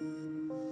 you.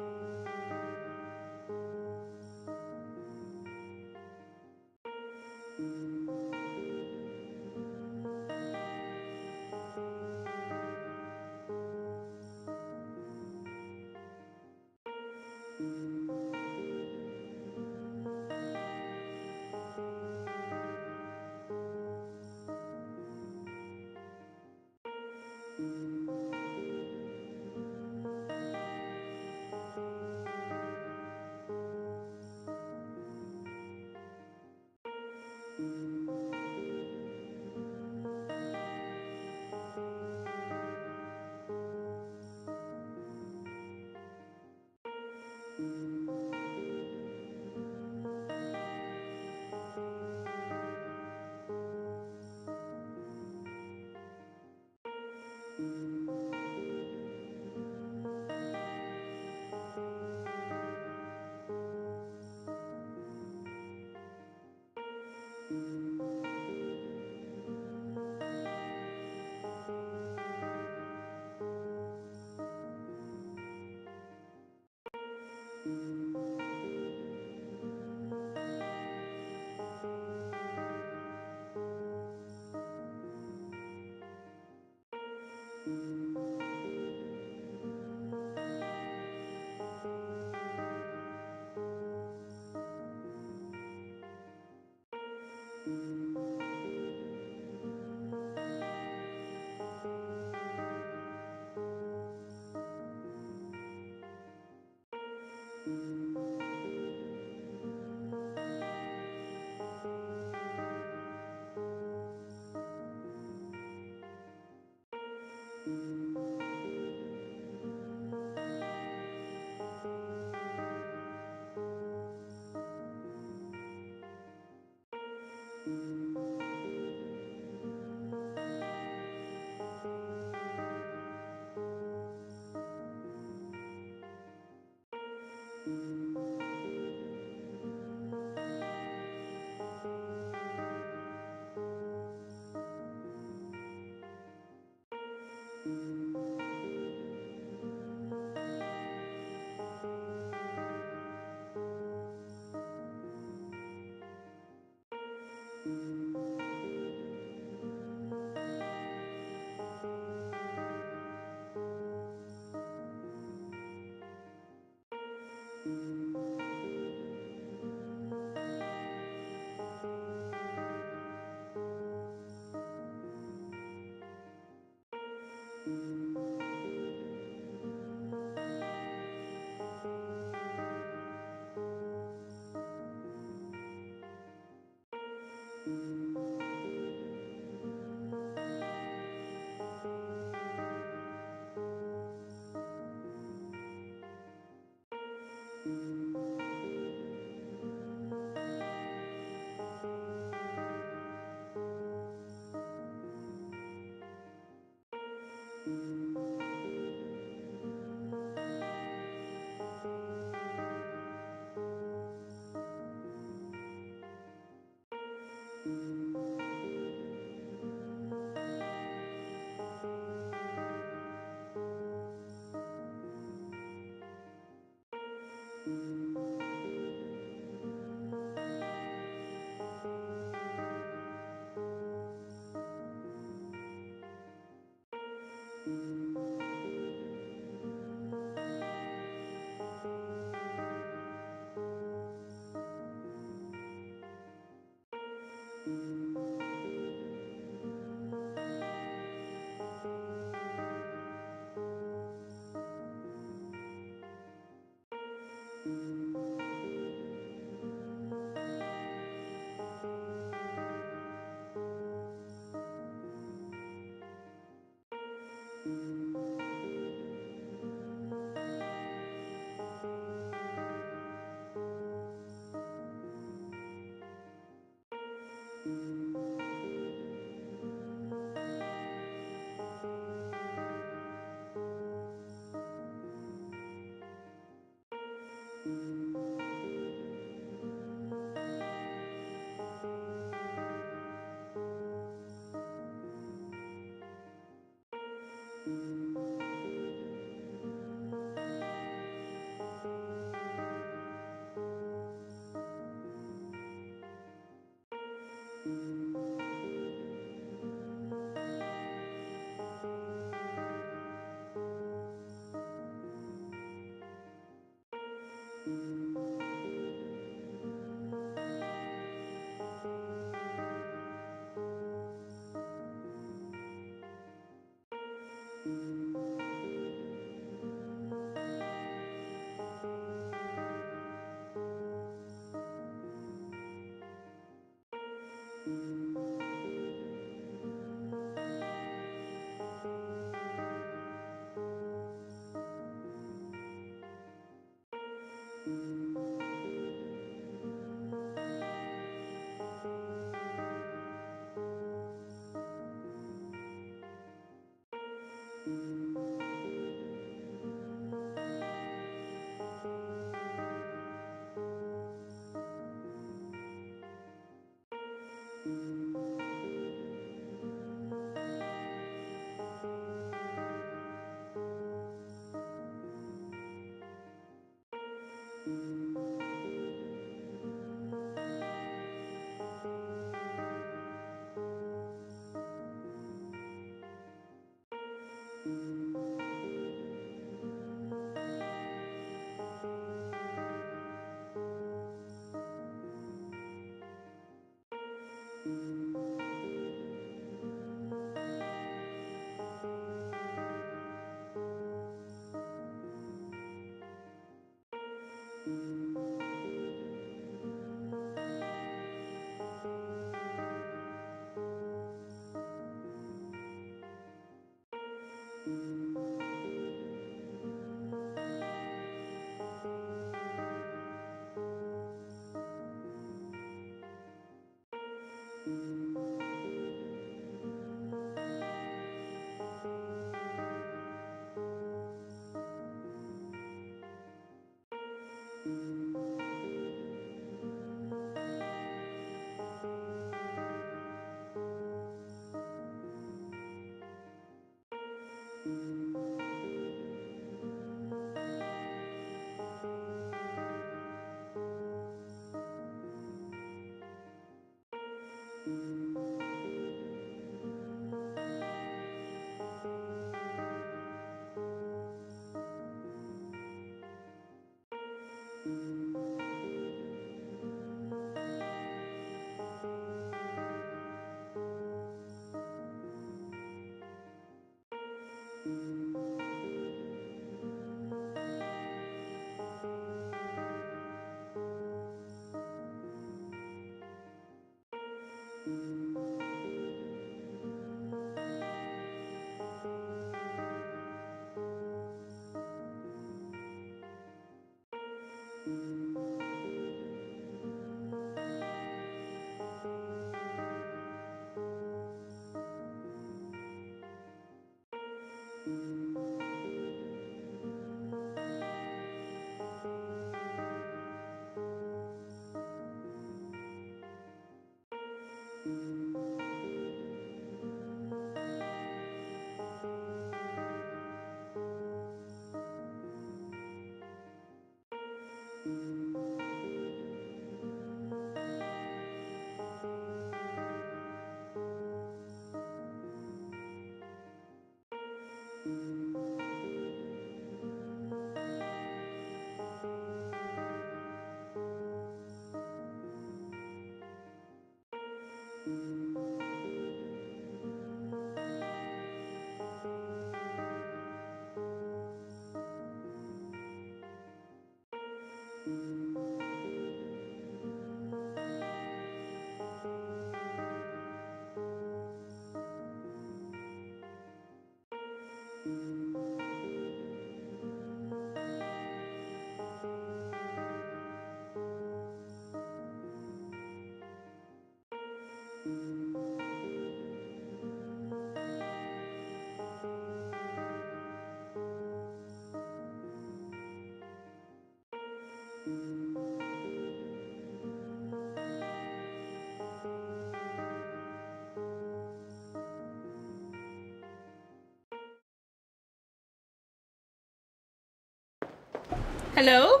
Hello?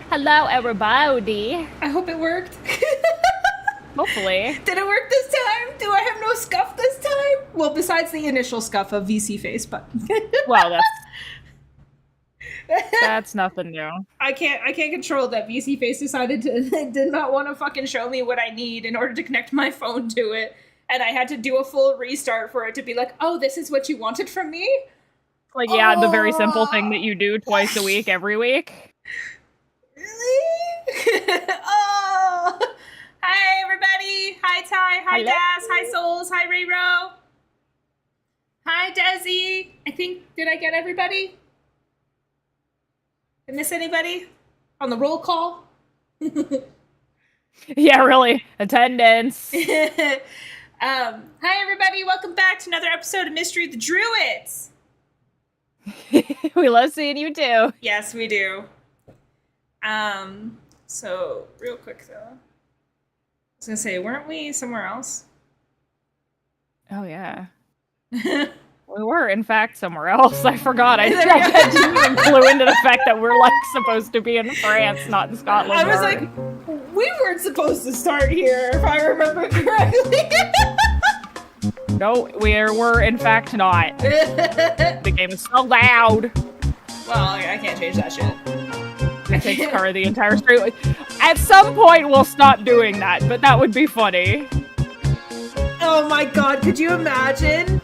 Hello, everybody. I hope it worked. Hopefully. Did it work this time? Do I have no scuff this time? Well, besides the initial scuff of VC face, but Well, that's nothing new. I can't control that VC face decided to did not want to fucking show me what I need in order to connect my phone to it. And I had to do a full restart for it to be like, oh, this is what you wanted from me? Like, yeah, the very simple thing that you do twice a week, every week. Really? Oh! Hi, everybody. Hi, Ty. Hi, Hello. Das. Hi, Souls. Hi, Rayro. Hi, Desi. Did I get everybody? Did I miss anybody? On the roll call? Yeah, really. Attendance. Hi, everybody. Welcome back to another episode of Mystery of the Druids. We love seeing you too. Yes, we do. So real quick though, I was gonna say, weren't we somewhere else? Oh, yeah. We were, in fact, somewhere else. I forgot. I didn't even clue into the fact that we're, like, supposed to be in France, not in Scotland. I was like, we weren't supposed to start here, if I remember correctly. No, we're in fact not. The game is so loud. Well, I can't change that shit. It takes cover the entire street. At some point, we'll stop doing that, but that would be funny. Oh my god, could you imagine?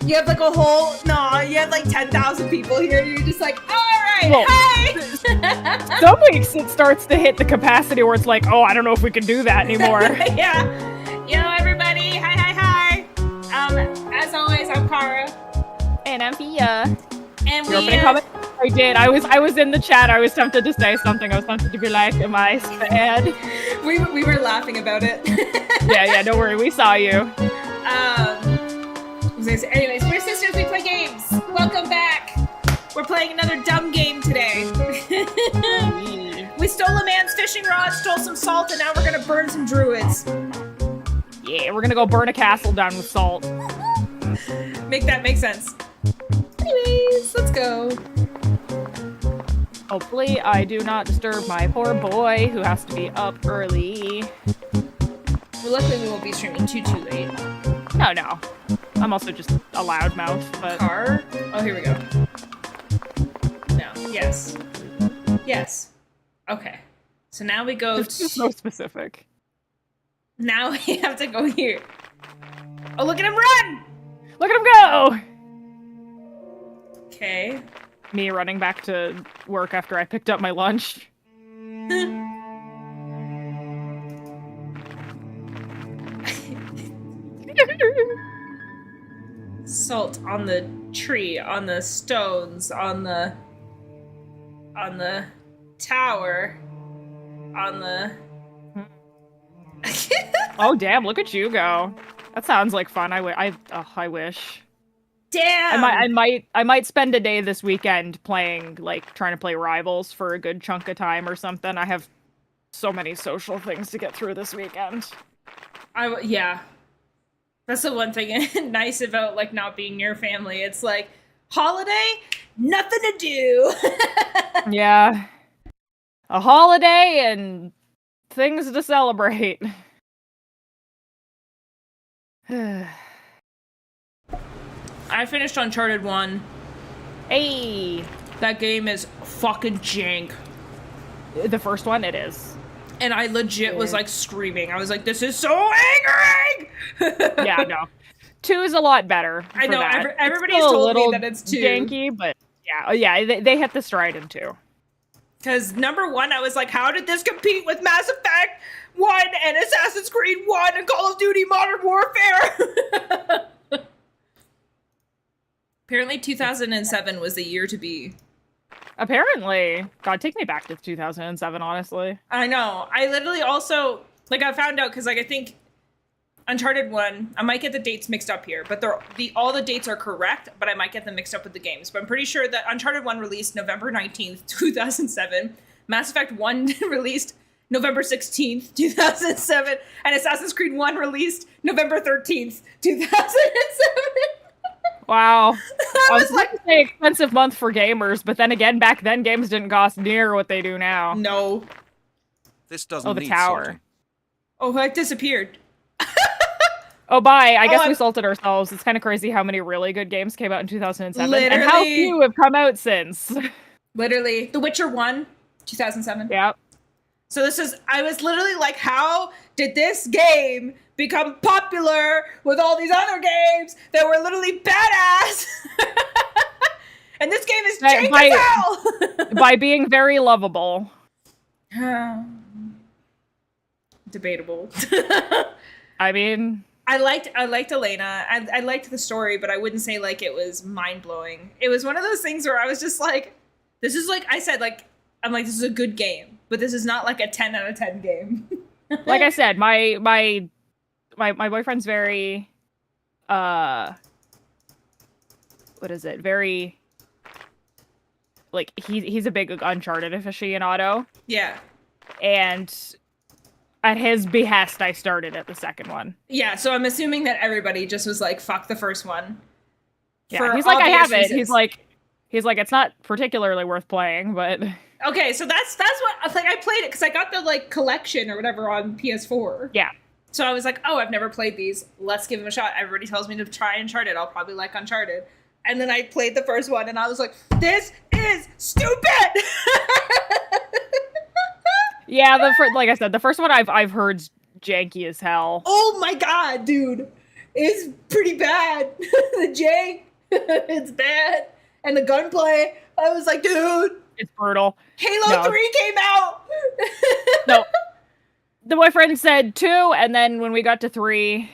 You have like you have like 10,000 people here, and you're just like, alright, Well, hi! Some weeks it starts to hit the capacity where it's like, oh, I don't know if we can do that anymore. Yeah. Yo, everybody, hi. As always, I'm Kara. And I'm Fia. And Your opening comment? I did. I was in the chat. I was tempted to say something. I was tempted to be like, am I sad? We were laughing about it. Yeah, don't worry. We saw you. Anyways, we're sisters, we play games. Welcome back. We're playing another dumb game today. We stole a man's fishing rod, stole some salt, and now we're gonna burn some druids. Yeah, we're gonna go burn a castle down with salt. Make that make sense. Anyways, let's go. Hopefully I do not disturb my poor boy who has to be up early. Well, luckily we won't be streaming too late. No. I'm also just a loudmouth, but... Car? Oh, here we go. No. Yes. Okay. So now we go This is so specific. Now we have to go here. Oh, look at him run! Look at him go! Okay. Me running back to work after I picked up my lunch. Salt on the tree, on the stones, on the tower, on the... Oh, damn, look at you go. That sounds like fun. I wish. Damn! I might spend a day this weekend playing, like, trying to play Rivals for a good chunk of time or something. I have so many social things to get through this weekend. Yeah. That's the one thing nice about, like, not being near family. It's like, holiday? Nothing to do! Yeah. A holiday and things to celebrate. I finished Uncharted 1. Hey! That game is fucking jank. The first one, it is. And I legit was, like, screaming. I was like, this is so angering! Yeah, no. 2 is a lot better. I know, that. everybody's told me that it's 2. Janky, but yeah, they hit the stride in 2. Because number 1, I was like, how did this compete with Mass Effect 1 and Assassin's Creed 1 and Call of Duty Modern Warfare? Apparently 2007 was the year to be. Apparently. God, take me back to 2007, honestly. I know. I literally also, like, I found out because, like, I think Uncharted 1, I might get the dates mixed up here, but all the dates are correct, but I might get them mixed up with the games. But I'm pretty sure that Uncharted 1 released November 19th, 2007. Mass Effect 1 released November 16th, 2007. And Assassin's Creed 1 released November 13th, 2007. Wow. I I was was like, going to say expensive month for gamers, but then again, back then games didn't cost near what they do now. no. This doesn't the need tower. sorting. Oh, it disappeared. Oh, bye. I guess we I'm- salted ourselves. It's kind of crazy how many really good games came out in 2007, and Literally. how few have come out since. Literally. The Witcher 1, 2007. Yep. So I was literally like, how did this game become popular with all these other games that were literally badass? And this game is jank as hell! By being very lovable. Debatable. I mean... I liked Elena. I liked the story, but I wouldn't say like it was mind-blowing. It was one of those things where I was just like, this is like, I said, like, I'm like, this is a good game, but this is not like a 10 out of 10 game. Like I said, my boyfriend's very, what is it? Very, like, he's a big Uncharted aficionado. Yeah. And at his behest, I started at the second one. Yeah, so I'm assuming that everybody just was like, fuck the first one. Yeah, he's like, I have it. He's like, it's not particularly worth playing, but... Okay, so that's what, like, I played it because I got the, like, collection or whatever on PS4. Yeah. So I was like, oh, I've never played these. Let's give them a shot. Everybody tells me to try Uncharted. I'll probably like Uncharted. And then I played the first one, and I was like, this is stupid! Yeah, like I said, the first one I've heard's janky as hell. Oh my god, dude. It's pretty bad. The jank, it's bad. And the gunplay, I was like, dude. It's brutal. Halo 3 came out! No. The boyfriend said 2, and then when we got to 3,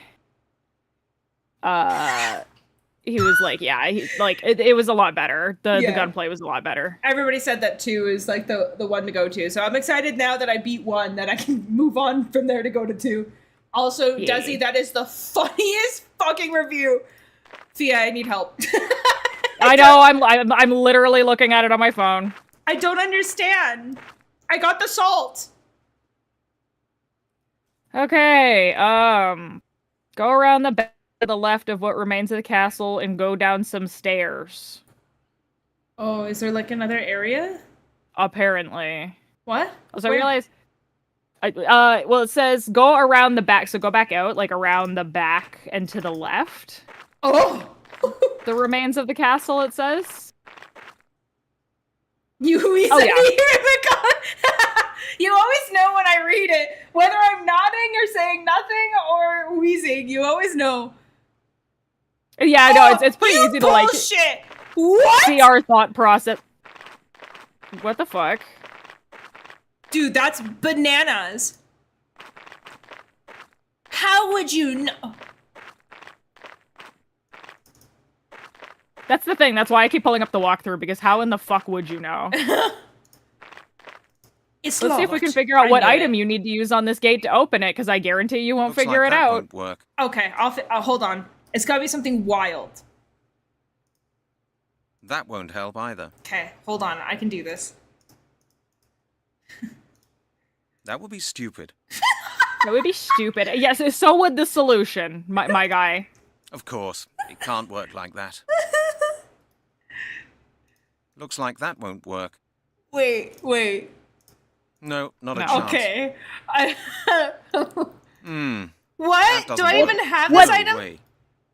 he was like, yeah, it was a lot better. The gunplay was a lot better. Everybody said that 2 is like the one to go to. So I'm excited now that I beat 1 that I can move on from there to go to 2. Also, Desi, that is the funniest fucking review. Fia, I need help. I know, I'm literally looking at it on my phone. I don't understand. I got the salt. Okay, go around the back to the left of what remains of the castle and go down some stairs. Oh, is there like another area? Apparently. What? So I realized, well, it says go around the back, so go back out, like around the back and to the left. Oh! The remains of the castle, it says. You always You always know when I read it. Whether I'm nodding or saying nothing or wheezing, you always know. Yeah, no, it's pretty easy to like bullshit. What? see our thought process. What the fuck? Dude, that's bananas. How would you know? That's the thing. That's why I keep pulling up the walkthrough, because how in the fuck would you know? Let's see if we can figure out what item you need to use on this gate to open it, because I guarantee you won't figure it out. Won't work. Okay, I'll hold on. It's gotta be something wild. That won't help either. Okay, hold on. I can do this. That would be stupid. That would be stupid. Yes, so would the solution, my guy. Of course. It can't work like that. Looks like that won't work. Wait. No, not a No. chance. Okay. What? That Do I doesn't even work. have No this item? way.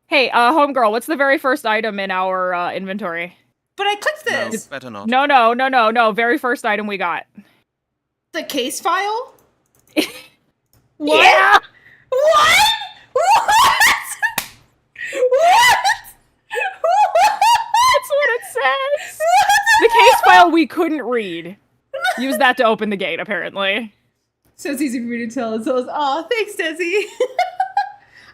Hey, homegirl, what's the very first item in our inventory? But I clicked No, this. better not. No. Very first item we got. The case file? What? Yeah! What? That's what it says. The case file we couldn't read. Use that to open the gate, apparently. So it's easy for me to tell. So oh, thanks, Desi.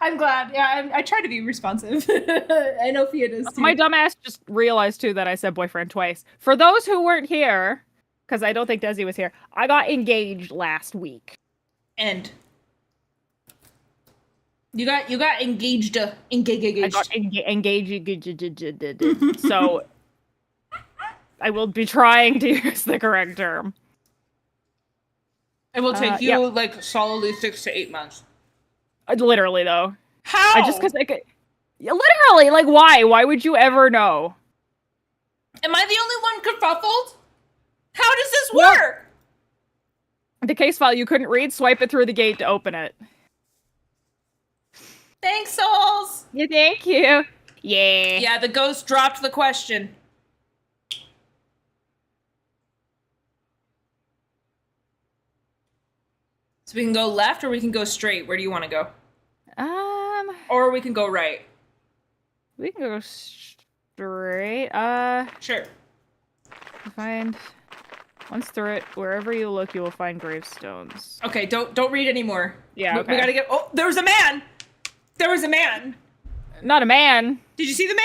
I'm glad. Yeah, I try to be responsive. I know Fia does too. My dumbass just realized too that I said boyfriend twice. For those who weren't here, because I don't think Desi was here, I got engaged last week. And you got engaged. I got engaged. So I will be trying to use the correct term. It will take you yeah. like solidly 6 to 8 months. Literally though. How? I just because literally, like, why? Why would you ever know? Am I the only one kerfuffled? How does this Nope. work? The case file you couldn't read, swipe it through the gate to open it. Thanks, souls. Yeah, thank you. Yeah. Yeah, the ghost dropped the question. So we can go left or we can go straight. Where do you want to go? Or we can go right. We can go straight. Sure. Find once through it, wherever you look, you will find gravestones. Okay, don't read anymore. Yeah, okay. We gotta get. Oh, there was a man. There was a man. Not a man. Did you see the man?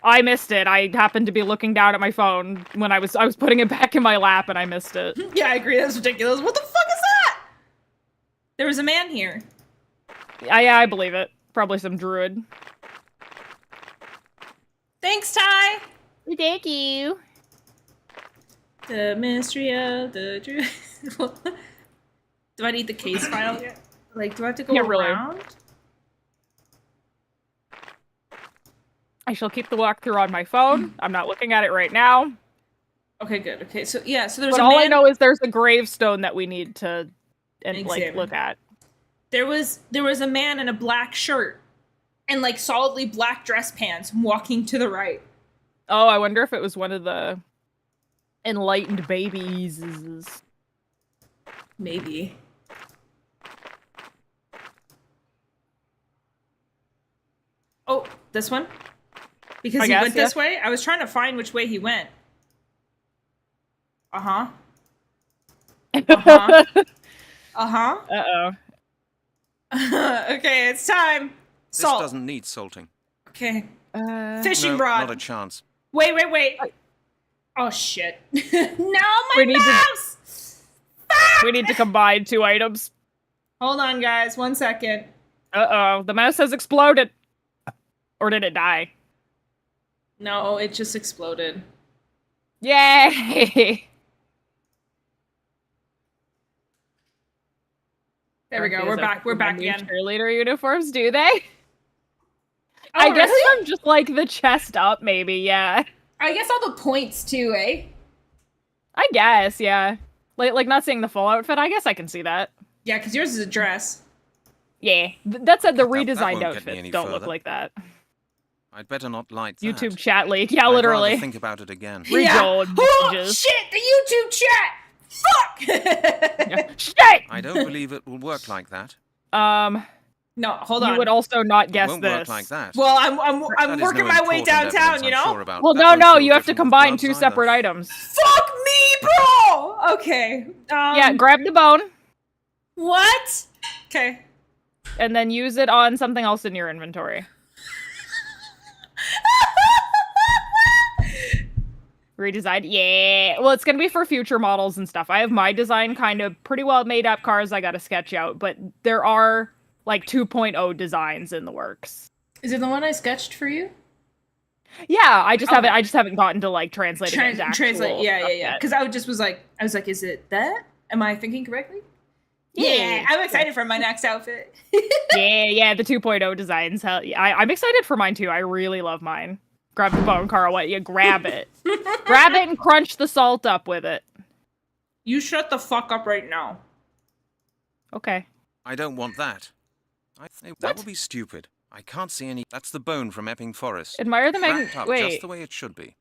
I missed it. I happened to be looking down at my phone when I was putting it back in my lap, and I missed it. Yeah, I agree. That's ridiculous. What the fuck is that? There was a man here. Yeah, I believe it. Probably some druid. Thanks, Ty. Thank you. The mystery of the Druids. Do I need the case file yet? Like, do I have to go around? Really. I shall keep the walkthrough on my phone. I'm not looking at it right now. Okay, good. Okay, so yeah, so there's But a all man. I know is there's a gravestone that we need to Examine. look at. There was a man in a black shirt and like solidly black dress pants walking to the right. Oh, I wonder if it was one of the enlightened babies. Maybe. Oh, this one? Because he went this way? I was trying to find which way he went. Uh-huh. Uh-huh. Uh-huh. Uh-oh. Okay, it's time. Salt. This doesn't need salting. Okay. Fishing No, rod. not a chance. Wait. Oh, shit. No, my mouse! We need to combine 2 items. Hold on, guys. 1 second. Uh-oh. The mouse has exploded. Or did it die? No, it just exploded. Yay! There we go. We're back. We're back again. Cheerleader uniforms, do they? Oh, I guess really? from just like the chest up, maybe, yeah. I guess all the points too, eh? I guess, yeah. Like not seeing the full outfit, I guess I can see that. Yeah, because yours is a dress. Yeah. That said, the That won't redesigned get me outfits any don't look further. like that. I'd better not light that. YouTube chat leak. Yeah, I'd literally. rather think about it again. Rejoin Oh, messages. shit! The YouTube chat! Fuck! Yeah. Shit! I don't believe it will work like that. No, hold on. You would also not guess It won't this. work like that. Well, That I'm is working no my way important downtown, evidence, you I'm know? sure about. Well, That no, won't no, feel you have to different with combine gloves 2 either. separate items. Fuck me, bro! Okay. Yeah, grab the bone, What? Okay. and then use it on something else in your inventory. Redesigned? Yeah. Well, it's gonna be for future models and stuff. I have my design kind of pretty well made up cars I gotta sketch out, but there are, like, 2.0 designs in the works. Is it the one I sketched for you? Yeah, I just Okay. haven't gotten to, like, translating it into actual Translate. Yeah. stuff yet. Because I was like, is it that? Am I thinking correctly? Yeah. I'm excited for my next outfit. Yeah, the 2.0 designs. Hell, yeah, I'm excited for mine too. I really love mine. Grab the bone, Carl. What? You grab it. Grab it and crunch the salt up with it. You shut the fuck up right now. Okay. I don't want that. That would be stupid. I can't see any. That's the bone from Epping Forest. Admire the Wrapped up Wait, just the way it should be.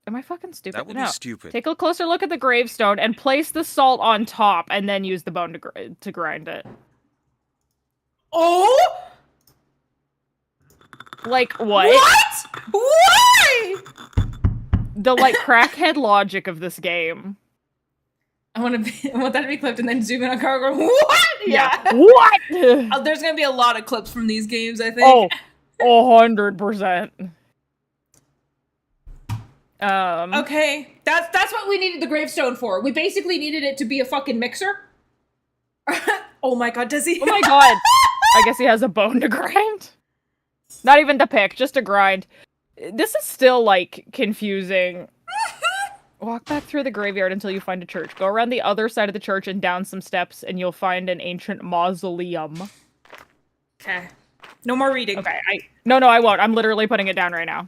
am I fucking stupid? That would No. be stupid. Take a closer look at the gravestone and place the salt on top, and then use the bone to grind it. Oh? Like what? What? Why? The like crackhead logic of this game. I want that to be clipped and then zoom in on Carl going, what? Yeah. What? There's gonna be a lot of clips from these games, I think. Oh, 100%. Okay, that's what we needed the gravestone for. We basically needed it to be a fucking mixer. Oh my god, does he? Oh my god. I guess he has a bone to grind. Not even to pick, just to grind. This is still, like, confusing. Walk back through the graveyard until you find a church. Go around the other side of the church and down some steps, and you'll find an ancient mausoleum. Okay. No more reading. Okay, No, I won't. I'm literally putting it down right now.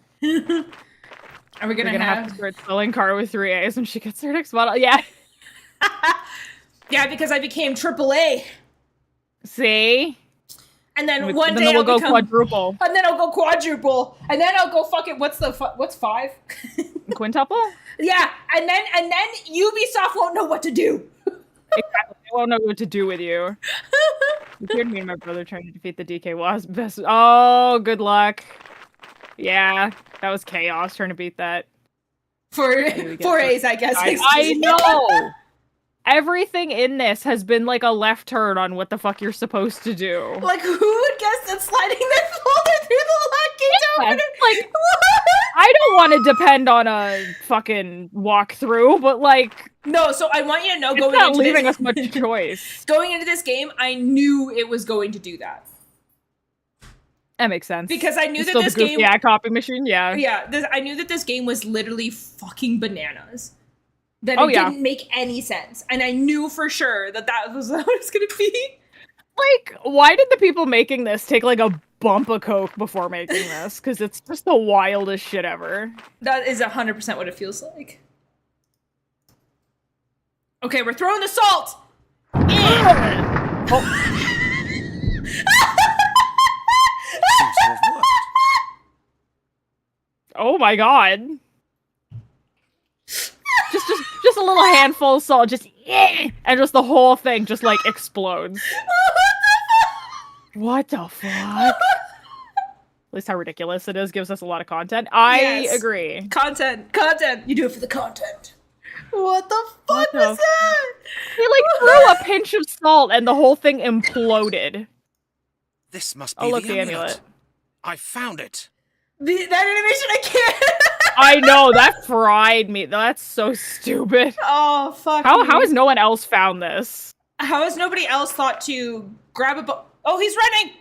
Are we We're gonna, gonna have to start spelling car with 3 A's when she gets her next model. Yeah. Yeah, because I became AAA. See? And then Then one day we'll I'll go become quadruple. And then I'll go quadruple. And then I'll go fucking what's 5? Quintuple? Yeah, and then Ubisoft won't know what to do. Exactly. They won't know what to do with you. You heard me and my brother trying to defeat the DK Wasp. Oh, good luck. Yeah, that was chaos trying to beat that. For 4 A's, I guess. I know! Everything in this has been like a left turn on what the fuck you're supposed to do. Like, who would guess that sliding that folder through the lock gates Like, I don't want to depend on a fucking walkthrough, but like... No, so I want you to know it's going not into leaving this, us much choice. Going into this game, I knew it was going to do that. That makes sense. Because I knew it's that still this the goofy game... ad copy machine, yeah. Yeah, I knew that this game was literally fucking bananas. That it didn't make any sense. And I knew for sure that was what it was going to be. Like, why did the people making this take, like, a bump of coke before making this? Because it's just the wildest shit ever. That is 100% what it feels like. Okay, we're throwing the salt! Seems to have worked. Oh my god. Just a little handful of salt, just and just the whole thing just like explodes. What the fuck? At least how ridiculous it is gives us a lot of content. I agree. Content. You do it for the content. What the fuck was that? He like threw a pinch of salt and the whole thing imploded. This must be the amulet. I found it. That animation, I can't. I know, that fried me. That's so stupid. Oh, fuck. How has no one else found this? How has nobody else thought to grab a Oh, he's running!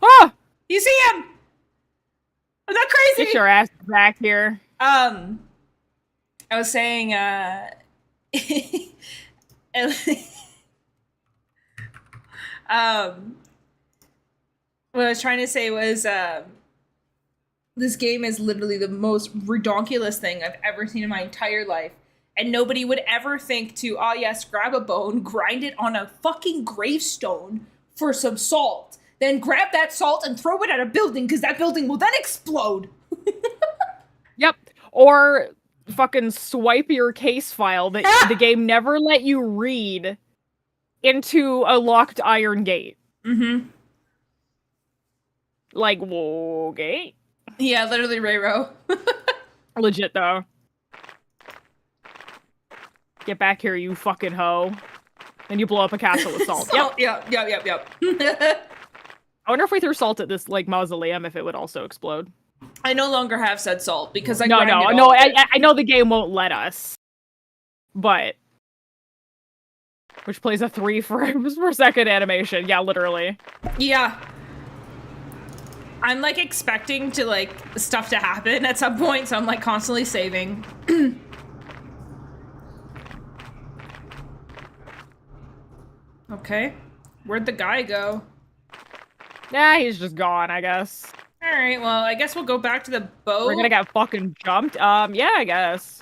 Ah! You see him! Is that crazy? Get your ass back here. I was saying, what I was trying to say was, this game is literally the most redonkulous thing I've ever seen in my entire life. And nobody would ever think to, oh yes, grab a bone, grind it on a fucking gravestone for some salt. Then grab that salt and throw it at a building, because that building will then explode. Yep. Or fucking swipe your case file that the game never let you read into a locked iron gate. Mm-hmm. Like, whoa, gate? Yeah, literally Rayro. Legit, though. Get back here, you fucking hoe. Then you blow up a castle with salt. Yep. I wonder if we threw salt at this, like, mausoleum, if it would also explode. I no longer have said salt, because I I know the game won't let us. But... Which plays a 3 frames per second animation. Yeah, literally. Yeah. I'm, like, expecting to, like, stuff to happen at some point, so I'm, like, constantly saving. Okay. Where'd the guy go? Yeah, he's just gone, I guess. Alright, well, I guess we'll go back to the boat. We're gonna get fucking jumped? Yeah, I guess.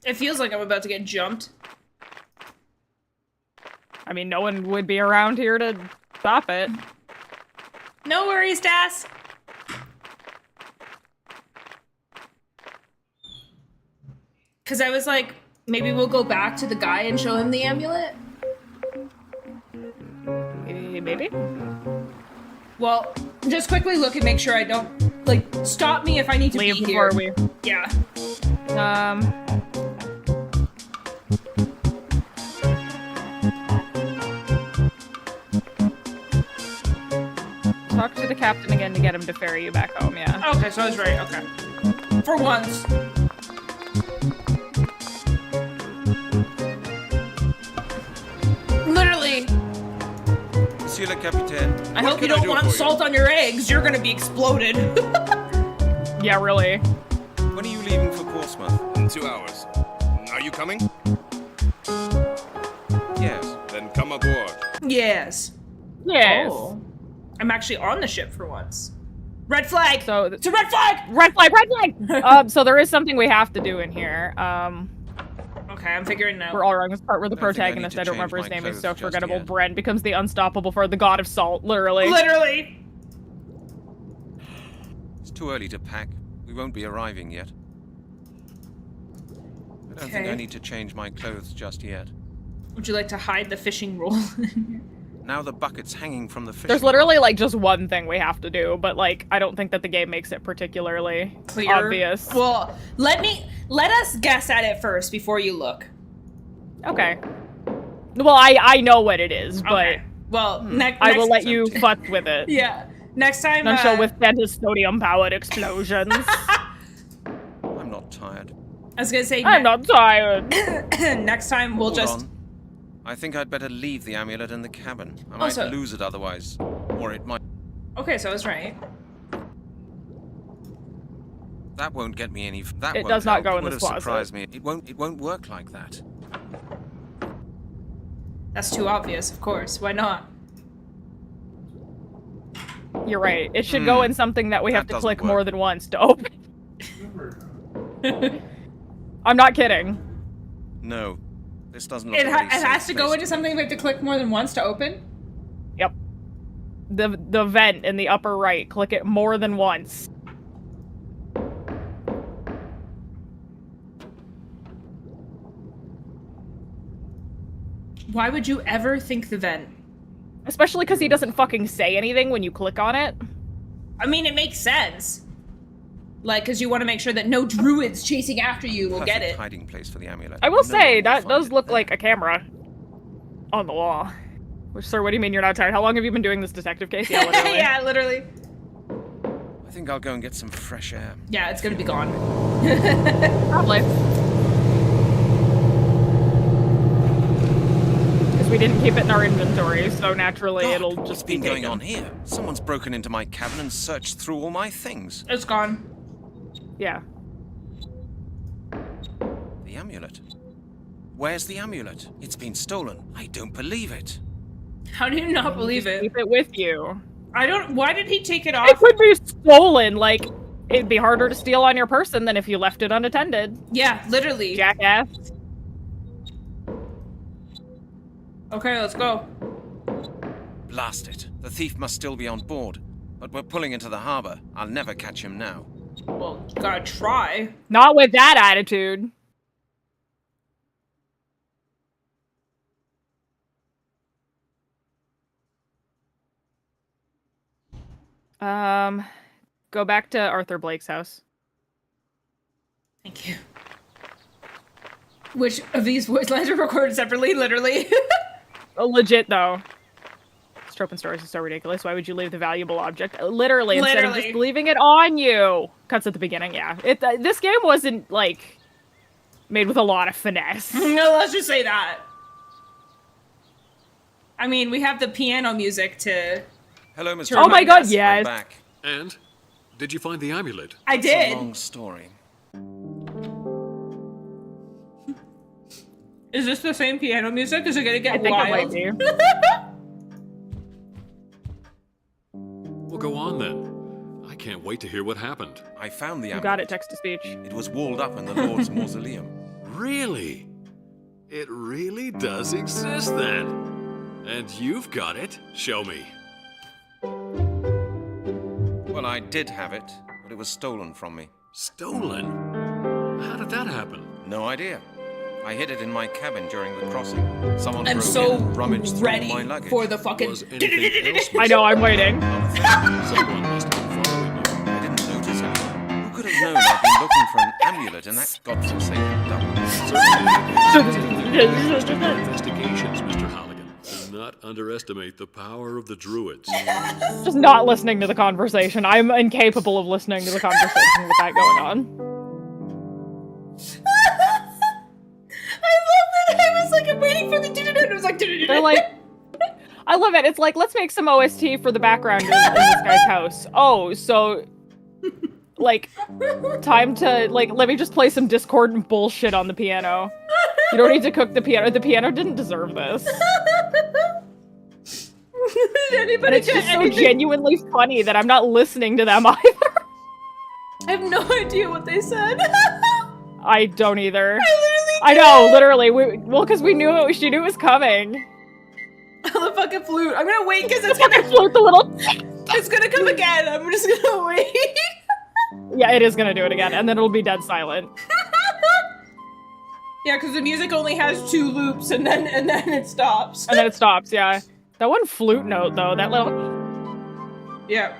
It feels like I'm about to get jumped. I mean, no one would be around here to stop it. No worries, Das. Because I was like, maybe we'll go back to the guy and show him the amulet? Maybe? Well, just quickly look and make sure I don't, like, stop me if I need to leave be here. before we... Yeah. Talk to the captain again to get him to ferry you back home, yeah. Okay, so I was right, okay. For once. Literally. Monsieur le Capitaine. I hope you don't want salt on your eggs. You're gonna be exploded. Yeah, really. When are you leaving for Portsmouth? In 2 hours. Are you coming? Yes. Then come aboard. Yes. Yes. Oh. I'm actually on the ship for once. Red flag! So It's a red flag! red flag, red flag! So there is something we have to do in here. Okay, I'm figuring out. We're all wrong. This part where the I don't think I need protagonist, to I don't change remember his my name, is clothes so just forgettable. yet. Bren becomes the unstoppable for the god of salt, literally. Literally! It's too early to pack. We won't be arriving yet. I don't think I Okay. need to change my clothes just yet. Would you like to hide the fishing roll? Now the bucket's hanging from the fishing There's literally like just one thing we have to do, but like I don't think that the game makes it particularly Clear. obvious. Well, let us guess at it first before you look. Okay. Well, I know what it is, but Okay. Well, next I will let you empty. fuck with it. Yeah. Next time. None shall withstand his sodium-powered explosions. I'm not tired. I was gonna say. I'm not tired. Next time we'll Hold just. on. I think I'd better leave the amulet in the cabin. I might Also- lose it otherwise. Or it might... Okay, so I was right. That won't get me any... That It won't does not help. go It in would this have closet. surprised me. It won't work like that. That's too obvious, of course. Why not? You're right. It should go in something that we have That to click doesn't more work. than once to open. I'm not kidding. No. This doesn't look It, a very has safe to go place into something we have to click more than once to open? Yep. The vent in the upper right. Click it more than once. Why would you ever think the vent? Especially because he doesn't fucking say anything when you click on it. I mean, it makes sense. Like, because you want to make sure that no druids chasing after you will get Perfect it. hiding place for the amulet. I will No say, one that find does it look there. like a camera on the wall. Which, sir, what do you mean you're not tired? How long have you been doing this detective case? Yeah, literally. Yeah, literally. I think I'll go and get some fresh air. Yeah, it's gonna be gone. Probably. Because we didn't keep it in our inventory, so naturally God, it'll what's just be been going taken. on here? Someone's broken into my cabin and searched through all my things. It's gone. Yeah. The amulet. Where's the amulet? It's been stolen. I don't believe it. How do you not believe it? Keep it with you. I don't. Why did he take it It off? could be stolen, like, it'd be harder to steal on your person than if you left it unattended. Yeah, literally. Jackass. Okay, let's go. Blast it. The thief must still be on board. But we're pulling into the harbor. I'll never catch him now. Well, gotta try. Not with that attitude. Go back to Arthur Blake's house. Thank you. Which of these voice lines are recorded separately? Literally. Legit, though. Trope and stories is so ridiculous. Why would you leave the valuable object? Literally, instead of just Literally. leaving it on you. Cuts at the beginning, yeah. This game wasn't, like, made with a lot of finesse. No, let's just say that. I mean, we have the piano music to. Hello, Mr. Oh my Remind God, us. yes. I'm back. And? Did you find the amulet? I It's a did. long story. Is this the same piano music? Is it gonna get I think it might wild? be. Well, go on then. I can't wait to hear what happened. I found the You amulet. got it, text-to-speech. It was walled up in the Lord's mausoleum. Really? It really does exist then. And you've got it. Show me. Well, I did have it, but it was stolen from me. Stolen? How did that happen? No idea. I hid it in my cabin during the crossing. Someone I'm broke so in and rummaged through ready my luggage. for the fucking. Was anything else I know, I'm waiting. Someone must have been following you. I didn't notice anything. Who could have known I'd been looking for an amulet in that godforsaken dump? Investigations, Mr. Halligan. Do not underestimate the power of the Druids. Just not listening to the conversation. I'm incapable of listening to the conversation with that going on. I love that. I was like, I'm waiting for the. It was like. They're like, I love it. It's like, let's make some OST for the background in this guy's house. Oh, so, like, time to, like, let me just play some discordant bullshit on the piano. You don't need to cook the piano. The piano didn't deserve this. Did And anybody it's get just so anything? genuinely funny that I'm not listening to them either. I have no idea what they said. I don't either. I I know, literally. Well, because we knew it. She knew it was coming. the fucking flute. I'm gonna wait because it's Fucking gonna float the little. it's gonna come again. I'm just gonna wait. Yeah, it is gonna do it again, and then it'll be dead silent. Yeah, because the music only has 2 loops and then it stops. And then it stops. Yeah, that one flute note though. That little. Yeah.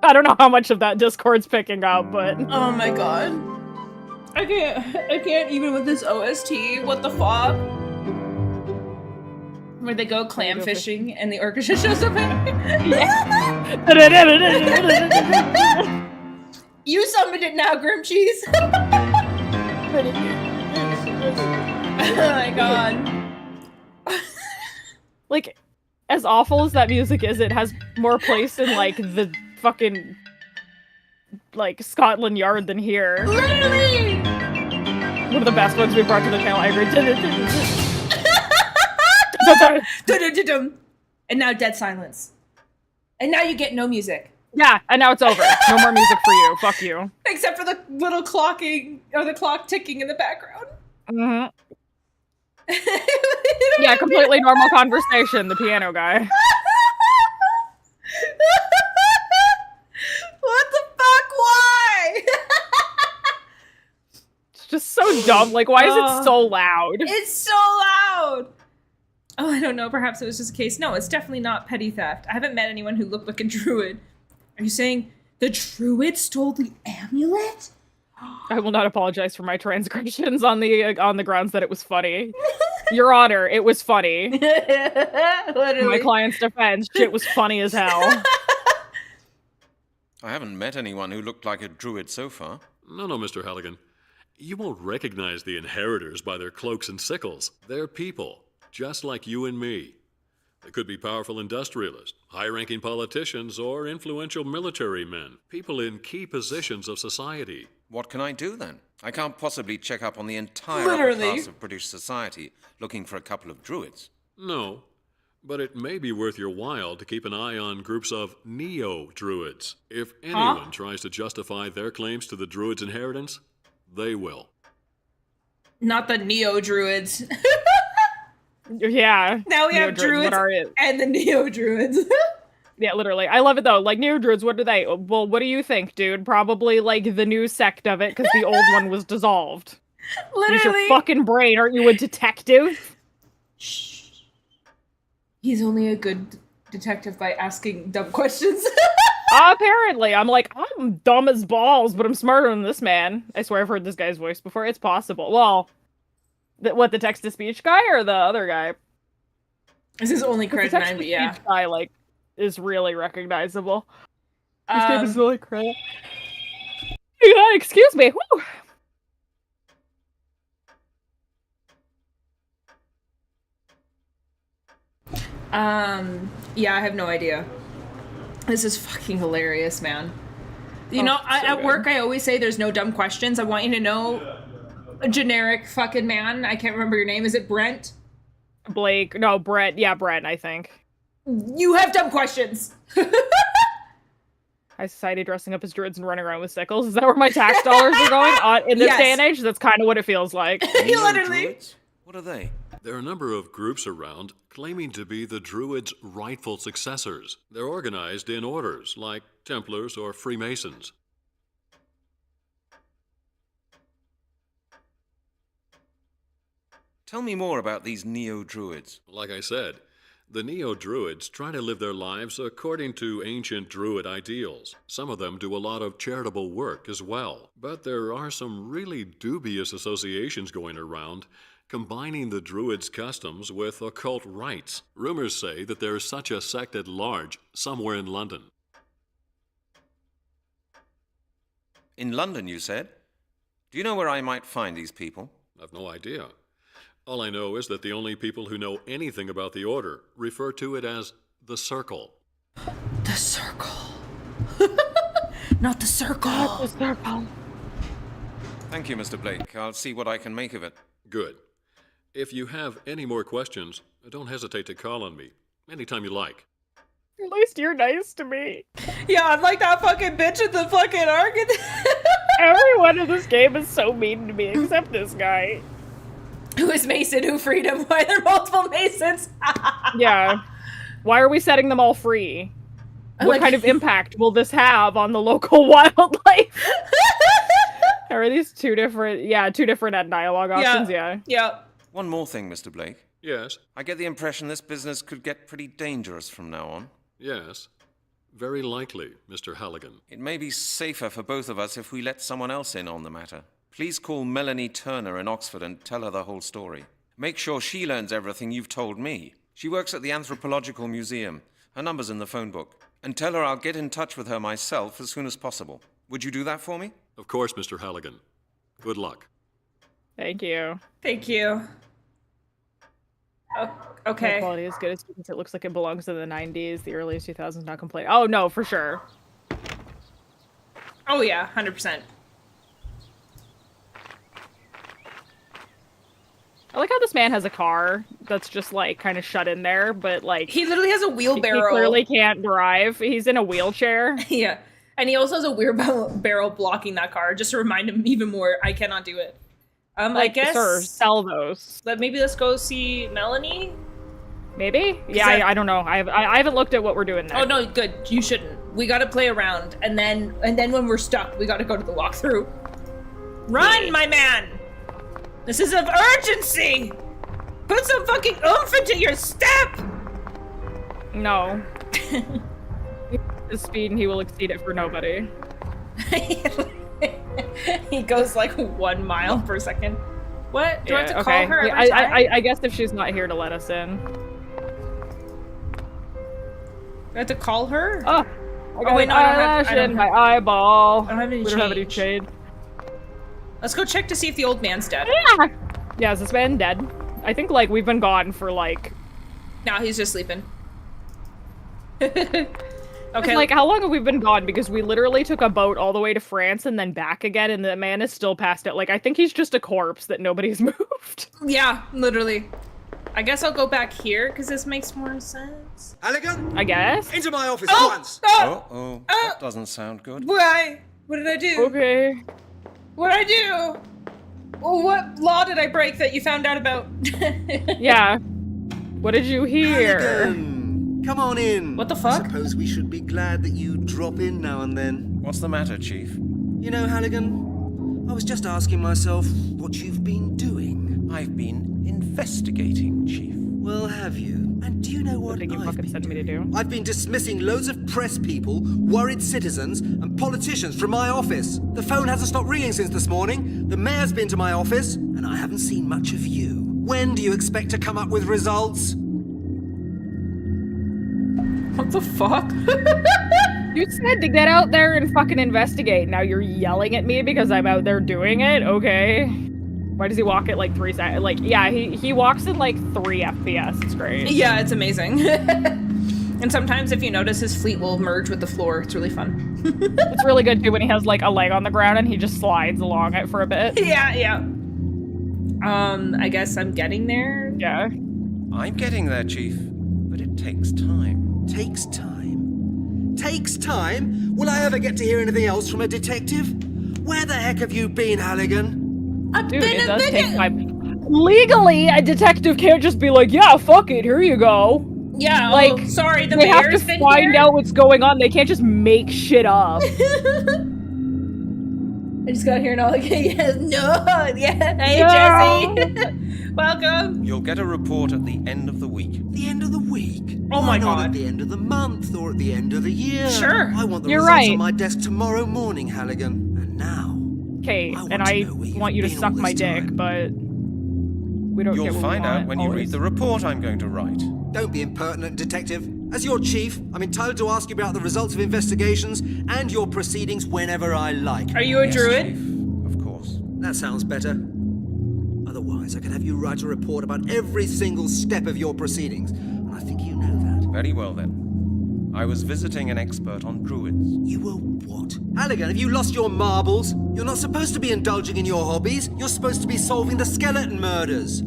I don't know how much of that Discord's picking up, but Oh my god. I can't even with this OST. What the fuck? Where they go clam fishing and the orchestra shows up. You summoned it now, Grim Cheese. Oh my god. like, as awful as that music is, it has more place in like the fucking like Scotland Yard than here. Literally. One of the best ones we brought to the channel. I agree. Dun-dun-dun-dun. And now dead silence. And now you get no music. Yeah, and now it's over. No more music for you. Fuck you. Except for the little clocking, or the clock ticking in the background. Mm-hmm. Yeah, completely normal conversation, the piano guy. What the fuck? Why? It's just so dumb. Like, why is it so loud? It's so loud. Oh, I don't know. Perhaps it was just a case. No, it's definitely not petty theft. I haven't met anyone who looked like a druid. Are you saying the druid stole the amulet? I will not apologize for my transgressions on the grounds that it was funny. Your Honor, it was funny. Literally. My client's defense, shit was funny as hell. I haven't met anyone who looked like a druid so far. No, Mr. Halligan. You won't recognize the inheritors by their cloaks and sickles. They're people, just like you and me. They could be powerful industrialists, high-ranking politicians, or influential military men. People in key positions of society. What can I do then? I can't possibly check up on the entire Literally. upper class of British society looking for a couple of druids. No, but it may be worth your while to keep an eye on groups of neo-druids. If anyone tries to justify their claims to the druids' inheritance, they will. Not the neo-druids. Yeah. Now we have Neo-druids, druids what are it? and the neo-druids. Yeah, literally. I love it though. Like, neo-druids, what are they? Well, what do you think, dude? Probably like the new sect of it, because the old one was dissolved. Use Literally. your fucking brain, aren't you a detective? Shh. He's only a good detective by asking dumb questions. Apparently. I'm like, I'm dumb as balls, but I'm smarter than this man. I swear I've heard this guy's voice before. It's possible. Well, the text-to-speech guy or the other guy? This is only The credit 9, but yeah. text-to-speech guy, like, is really recognizable. His name is really credit. Yeah, excuse me. Woo. Yeah, I have no idea. This is fucking hilarious, man. You know, so at good. work I always say there's no dumb questions. I want you to know a generic fucking man. I can't remember your name. Is it Brent? Blake. No, Brett. Yeah, Brett, I think. You have dumb questions. High society dressing up as druids and running around with sickles. Is that where my tax dollars are going? In this Yes. day and age, that's kind of what it feels like. Literally. Neo-druids? What are they? There are a number of groups around claiming to be the Druids' rightful successors. They're organized in orders, like Templars or Freemasons. Tell me more about these neo-druids. Like I said, the Neo-Druids try to live their lives according to ancient Druid ideals. Some of them do a lot of charitable work as well. But there are some really dubious associations going around, combining the Druids' customs with occult rites. Rumors say that there is such a sect at large somewhere in London. In London, you said? Do you know where I might find these people? I've no idea. All I know is that the only people who know anything about the Order refer to it as the Circle. The circle. Not the circle. Circle. Thank you, Mr. Blake. I'll see what I can make of it. Good. If you have any more questions, don't hesitate to call on me anytime you like. At least you're nice to me. Yeah, I'm like that fucking bitch at the fucking arc. Everyone in this game is so mean to me, except this guy. Who is Mason? Who freed him? Why are there multiple Masons? Yeah. Why are we setting them all free? What kind of impact will this have on the local wildlife? Are these two different end dialogue options? Yeah. Yeah. One more thing, Mr. Blake. Yes, I get the impression this business could get pretty dangerous from now on. yes. Very likely, Mr. Halligan. It may be safer for both of us if we let someone else in on the matter. Please call Melanie Turner in Oxford and tell her the whole story. Make sure she learns everything you've told me. She works at the Anthropological Museum. Her number's in the phone book. And tell her I'll get in touch with her myself as soon as possible. Would you do that for me? Of course, Mr. Halligan. Good luck. Thank you. Thank you. Oh, The okay. quality is good as students. It looks like it belongs in the 90s, the early 2000s, not complete. Oh no, for sure. Oh yeah, 100%. I like how this man has a car that's just like kind of shut in there, but like He literally has a he wheelbarrow. clearly can't drive. He's in a wheelchair. Yeah. And he also has a wheelbarrow blocking that car, just to remind him even more, I cannot do it. I Like, guess sir, sell those. maybe let's go see Melanie. Maybe? Yeah, that- I don't know. I haven't looked at what we're doing there. Oh no, good. You shouldn't. We gotta play around, and then when we're stuck, we gotta go to the walkthrough. Run, my man! This is of urgency! Put some fucking oomph into your step! No. His speed and he will exceed it for nobody. He goes like 1 mile per second. What? Do I have to call okay. her Yeah, every time? I guess if she's not here to let us in. Do I have to call her? Oh, I got wait, an no, I don't have- eyelash I don't in have- my eyeball. I don't have any We don't have any change. shade. Let's go check to see if the old man's dead. Yeah, is this man dead? I think like we've been gone for like. No, he's just sleeping. Okay. Okay. Like, how long have we been gone? Because we literally took a boat all the way to France and then back again, and the man is still passed out. Like, I think he's just a corpse that nobody's moved. Yeah, literally. I guess I'll go back here because this makes more sense. Halligan, I guess. into my office at once. Uh-oh, that doesn't sound good. Why? What did I do? Okay. What did I do? Oh, what law did I break that you found out about? Yeah. What did you hear? Halligan, come on in. What the I fuck? suppose we should be glad that you drop in now and then. What's the matter, Chief? You know, Halligan, I was just asking myself what you've been doing. I've been investigating, Chief. Well, have you? And do you know what What did you I've fucking been send me to doing? do? I've been dismissing loads of press people, worried citizens, and politicians from my office. The phone hasn't stopped ringing since this morning. The mayor's been to my office, and I haven't seen much of you. When do you expect to come up with results? What the fuck? You said to get out there and fucking investigate. Now you're yelling at me because I'm out there doing it? Okay. Why does he walk at like 3 seconds? Like, yeah, he walks in like 3 FPS. It's great. Yeah, it's amazing. And sometimes if you notice, his fleet will merge with the floor. It's really fun. It's really good too when he has like a leg on the ground and he just slides along it for a bit. Yeah. I guess I'm getting there. Yeah. I'm getting there, Chief, but it takes time. Takes time. Takes time? Will I ever get to hear anything else from a detective? Where the heck have you been, Halligan? I've Dude, been it a does take minute. time. Legally, a detective can't just be like, yeah, fuck it, here you go. Yeah, Like, sorry, the They have mayor's to been find here. out what's going on. They can't just make shit up. I just got here and all like, yes, no, yeah, hey No. Jesse, welcome. You'll get a report at the end of the week. The end of the week? Oh Why my not God. at the end of the month or at the end of the year? Sure. I want the You're results right. on my desk tomorrow morning, Halligan. And now, Okay, I want and to I know where you've want you to been suck all my this dick, time. but we don't You'll get what we find out want when you always. read the report I'm going to write. don't be impertinent, detective. As your chief, I'm entitled to ask you about the results of investigations and your proceedings whenever I like. Are you a Yes, druid? Chief, of course. That sounds better. Otherwise, I could have you write a report about every single step of your proceedings. And I think you know that. Very well then. I was visiting an expert on druids. You were what? Halligan, have you lost your marbles? You're not supposed to be indulging in your hobbies. You're supposed to be solving the skeleton murders.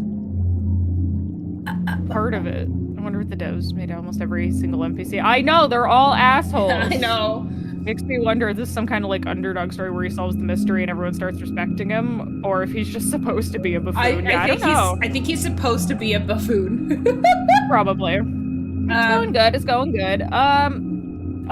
part of it. I wonder what the devs made almost every single NPC. I know, they're all assholes. I know. Makes me wonder, is this some kind of like underdog story where he solves the mystery and everyone starts respecting him? Or if he's just supposed to be a buffoon. I don't know. I think he's supposed to be a buffoon. Probably. It's going good, it's going good.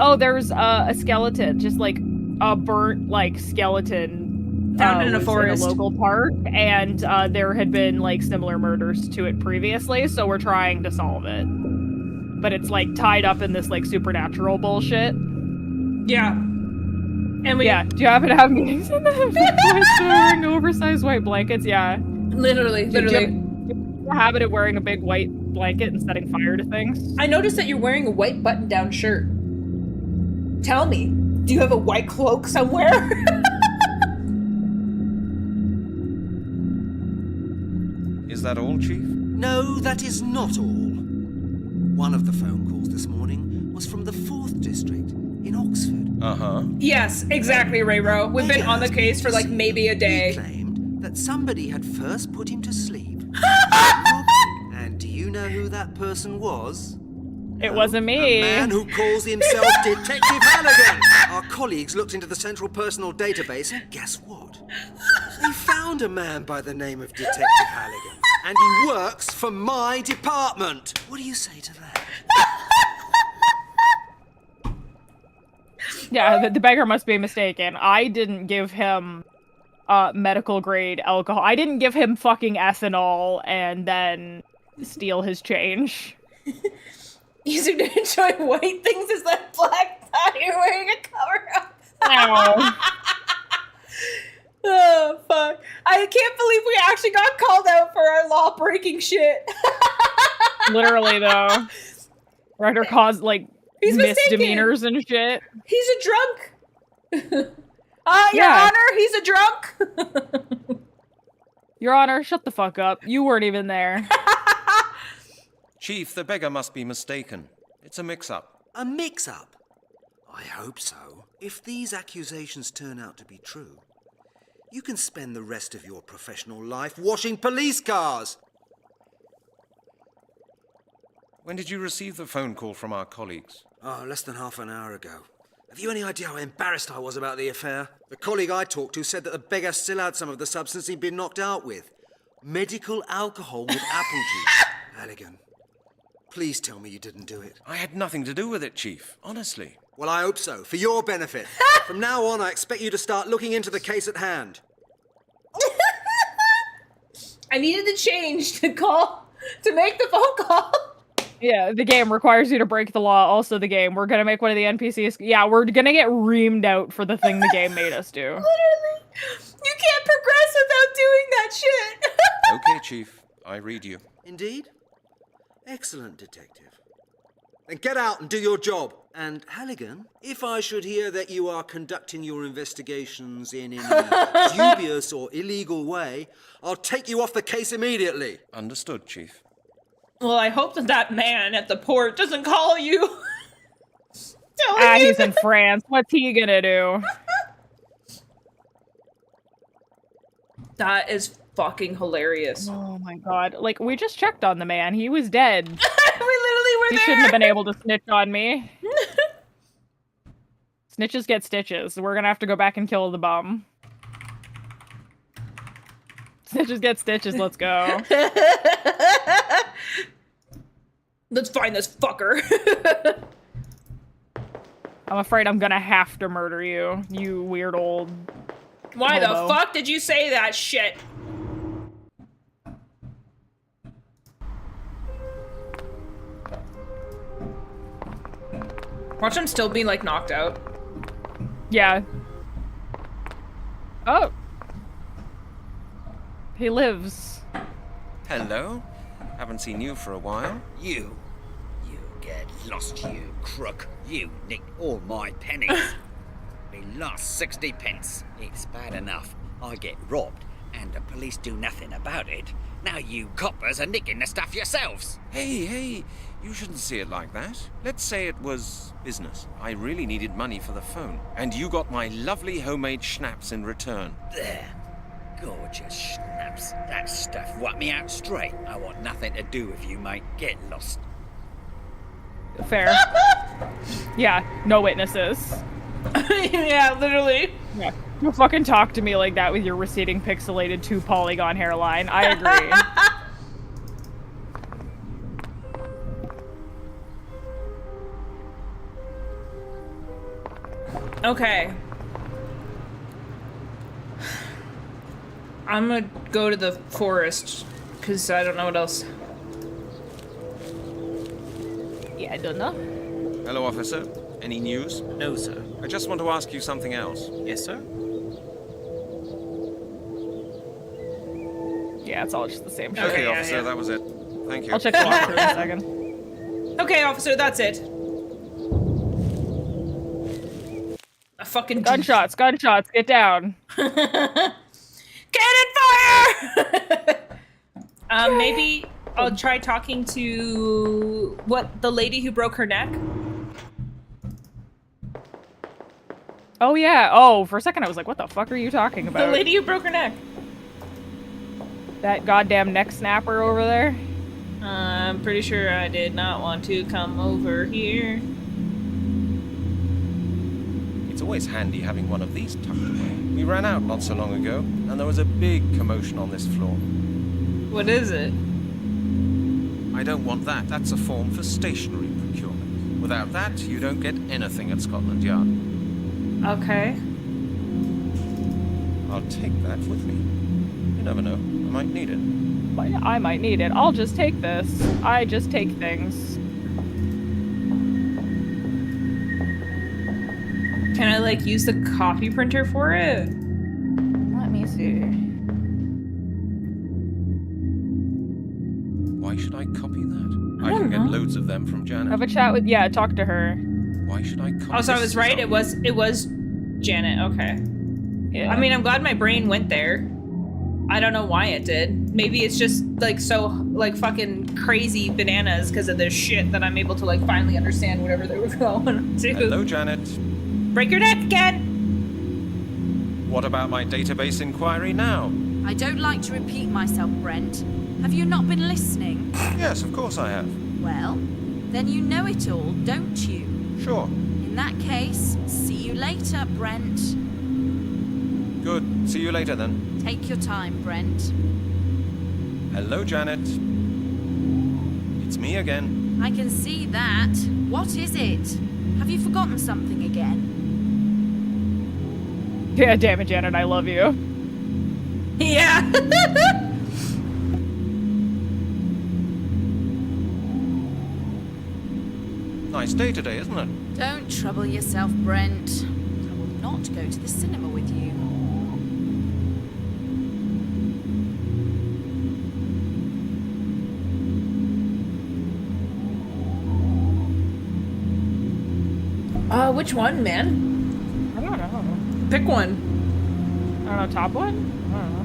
Oh, there's a skeleton, just like a burnt like skeleton found in a was forest, in a local park, and there had been like similar murders to it previously, so we're trying to solve it. But it's like tied up in this like supernatural bullshit. Yeah. And we do you happen to have meetings in the wearing oversized white blankets? Yeah. Literally. Do you have the habit of wearing a big white blanket and setting fire to things? I noticed that you're wearing a white button-down shirt. Tell me, do you have a white cloak somewhere? Is that all, Chief? No, that is not all. One of the phone calls this morning was from the 4th District in Oxford. Uh-huh. Yes, exactly, Rayro. We've been on the case for like maybe a day. He claimed that somebody had first put him to sleep. And do you know who that person was? It wasn't me. A man who calls himself Detective Halligan. Our colleagues looked into the central personal database, and guess what? They found a man by the name of Detective Halligan, and he works for my department. What do you say to that? Yeah, the beggar must be mistaken. I didn't give him medical grade alcohol. I didn't give him fucking ethanol and then steal his change. Easier to enjoy white things is that black tie you're wearing a cover-up. Ow. Oh, fuck. I can't believe we actually got called out for our law-breaking shit. Literally, though. Ryder caused, like, He's misdemeanors and shit. He's a drunk. Your Yeah. Honor, he's a drunk. Your Honor, shut the fuck up. You weren't even there. Chief, the beggar must be mistaken. It's a mix-up. A mix-up? I hope so. If these accusations turn out to be true, you can spend the rest of your professional life washing police cars. When did you receive the phone call from our colleagues? Oh, less than half an hour ago. Have you any idea how embarrassed I was about the affair? The colleague I talked to said that the beggar still had some of the substance he'd been knocked out with. Medical alcohol with apple juice. Halligan, please tell me you didn't do it. I had nothing to do with it, Chief. Honestly. Well, I hope so, for your benefit. From now on, I expect you to start looking into the case at hand. I needed the change to make the phone call. Yeah, the game requires you to break the law. Also, the game. We're gonna make one of the NPCs. Yeah, we're gonna get reamed out for the thing the game made us do. Literally. You can't progress without doing that shit. Okay, Chief. I read you. Indeed? Excellent, Detective. Then get out and do your job. And Halligan, if I should hear that you are conducting your investigations in any dubious or illegal way, I'll take you off the case immediately. Understood, Chief. Well, I hope that man at the port doesn't call you. He's in France. What's he gonna do? That is fucking hilarious. Oh my god. Like, we just checked on the man. He was dead. We literally were He there. shouldn't have been able to snitch on me. Snitches get stitches. We're gonna have to go back and kill the bum. Snitches get stitches, let's go. Let's find this fucker. I'm afraid I'm gonna have to murder you, you weird old... Why hobo. the fuck did you say that shit? Watch him still being like knocked out. Yeah. Oh. He lives. Hello? Haven't seen you for a while. You get lost, you crook. You nicked all my pennies. The last 60 pence. It's bad enough I get robbed and the police do nothing about it. Now you coppers are nicking the stuff yourselves. Hey, you shouldn't see it like that. Let's say it was business. I really needed money for the phone. And you got my lovely homemade schnapps in return. There. Gorgeous schnapps. That stuff wiped me out straight. I want nothing to do with you, mate. Get lost. Fair. Yeah, no witnesses. Yeah, literally. Yeah. Don't fucking talk to me like that with your receding pixelated 2-polygon hairline. I agree. Okay. I'm gonna go to the forest, because I don't know what else. Yeah, I don't know. Hello, officer. Any news? No, sir. I just want to ask you something else. Yes, sir? Yeah, it's all just the same shit. Okay, yeah, officer, yeah. that was it. Thank you. I'll check the walkthrough in a second. Okay, officer, that's it. A fucking Gunshots, gunshots, get down. Cannon fire! Maybe I'll try talking to the lady who broke her neck. Oh yeah. Oh, for a second I was like, what the fuck are you talking about? The lady who broke her neck. That goddamn neck snapper over there? I'm pretty sure I did not want to come over here. It's always handy having one of these tucked away. We ran out not so long ago, and there was a big commotion on this floor. What is it? I don't want that. That's a form for stationery procurement. Without that, you don't get anything at Scotland Yard. Okay. I'll take that with me. You never know. I might need it. I might need it. I'll just take this. I just take things. Can I, like, use the copy printer for it? Let me see. Why should I copy that? I don't can get know. loads of them from Janet. Have a chat with, yeah, talk to her. Why should I copy Oh, so I this was right. It design? was Janet. Okay. Yeah. I mean, I'm glad my brain went there. I don't know why it did. Maybe it's just like so like fucking crazy bananas because of this shit that I'm able to like finally understand whatever they were going to. Hello, Janet. Break your neck again. What about my database inquiry now? I don't like to repeat myself, Brent. Have you not been listening? Yes, of course I have. Well, then you know it all, don't you? Sure. In that case, see you later, Brent. Good. See you later then. Take your time, Brent. Hello, Janet. It's me again. I can see that. What is it? Have you forgotten something again? Yeah, damn it, Janet, I love you. Yeah. Nice day today, isn't it? Don't trouble yourself, Brent. I will not go to the cinema with you. Which one, man? I don't know. Pick one. I don't know, top one? I don't know.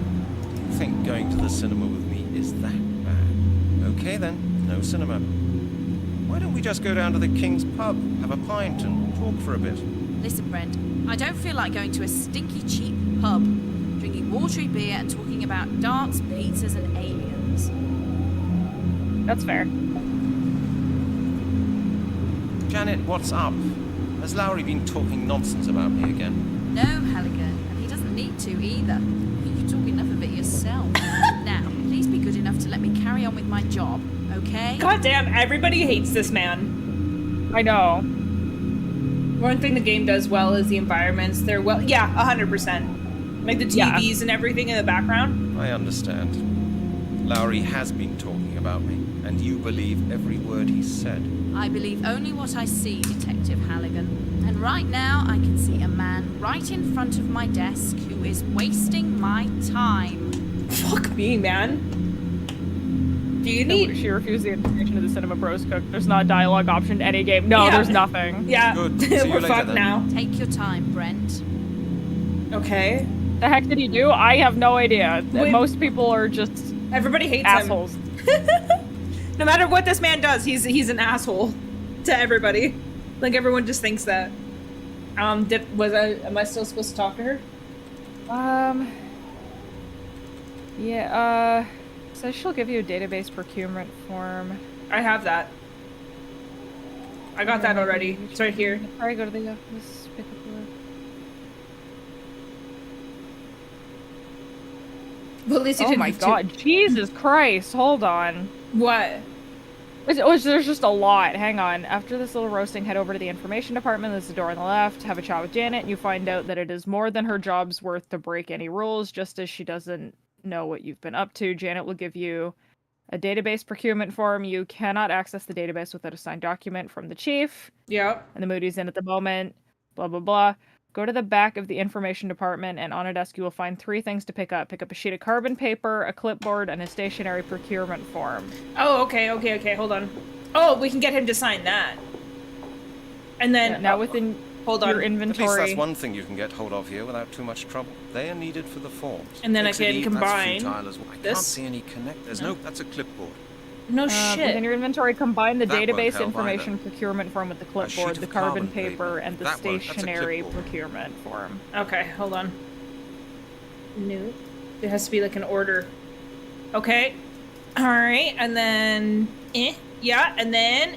Do you think going to the cinema with me is that bad? Okay then, no cinema. Why don't we just go down to the King's pub, have a pint, and talk for a bit? Listen, Brent, I don't feel like going to a stinky cheap pub, drinking watery beer and talking about darts, pizzas, and aliens. That's fair. Janet, what's up? Has Lowry been talking nonsense about me again? No, Halligan, and he doesn't need to either. You talk enough of it yourself. Now, please be good enough to let me carry on with my job, okay? God damn, everybody hates this man. I know. One thing the game does well is the environments. They're 100%. Like the TVs and everything in the background. I understand. Lowry has been talking about me, and you believe every word he said. I believe only what I see, Detective Halligan. And right now, I can see a man right in front of my desk who is wasting my time. Fuck me, man. Do you No, need... she refused the invitation to the Cinema Bros Cook. There's not a dialogue option to any game. No, Yeah. there's nothing. Yeah, Good. See you we're later fucked then. now. Take your time, Brent. Okay. The heck did he do? I have no idea. Wait. Most people are just Everybody hates assholes. him. No matter what this man does, he's an asshole to everybody. Like everyone just thinks that. Am I still supposed to talk to her? Yeah, says she'll give you a database procurement form. I have that. I got that already. It's right here. Probably go to the office, pick up the... Well, at least you Oh didn't my have to- god, Jesus Christ, hold on. What? There's just a lot. Hang on. After this little roasting, head over to the information department. There's the door on the left. Have a chat with Janet. And you find out that it is more than her job's worth to break any rules, just as she doesn't know what you've been up to. Janet will give you a database procurement form. You cannot access the database without a signed document from the chief. Yep. And the Moody's in at the moment. Blah, blah, blah. Go to the back of the information department, and on a desk you will find 3 things to pick up. Pick up a sheet of carbon paper, a clipboard, and a stationary procurement form. Oh, okay, hold on. Oh, we can get him to sign that. And then... Now within hold on. your At least inventory... that's one thing you can get hold of here without too much trouble. They are needed for the forms. And then I Fixity, can combine that's futile as well. I this. can't see any connect. There's no. That's a clipboard. No Within shit. your inventory, combine the That won't database help information either. procurement form with the sheet clipboard, of the carbon carbon paper, paper. and the That won't. That's a stationary clipboard. procurement form. Okay, hold on. New. It has to be like an order. Okay. Alright, and then... Yeah, and then...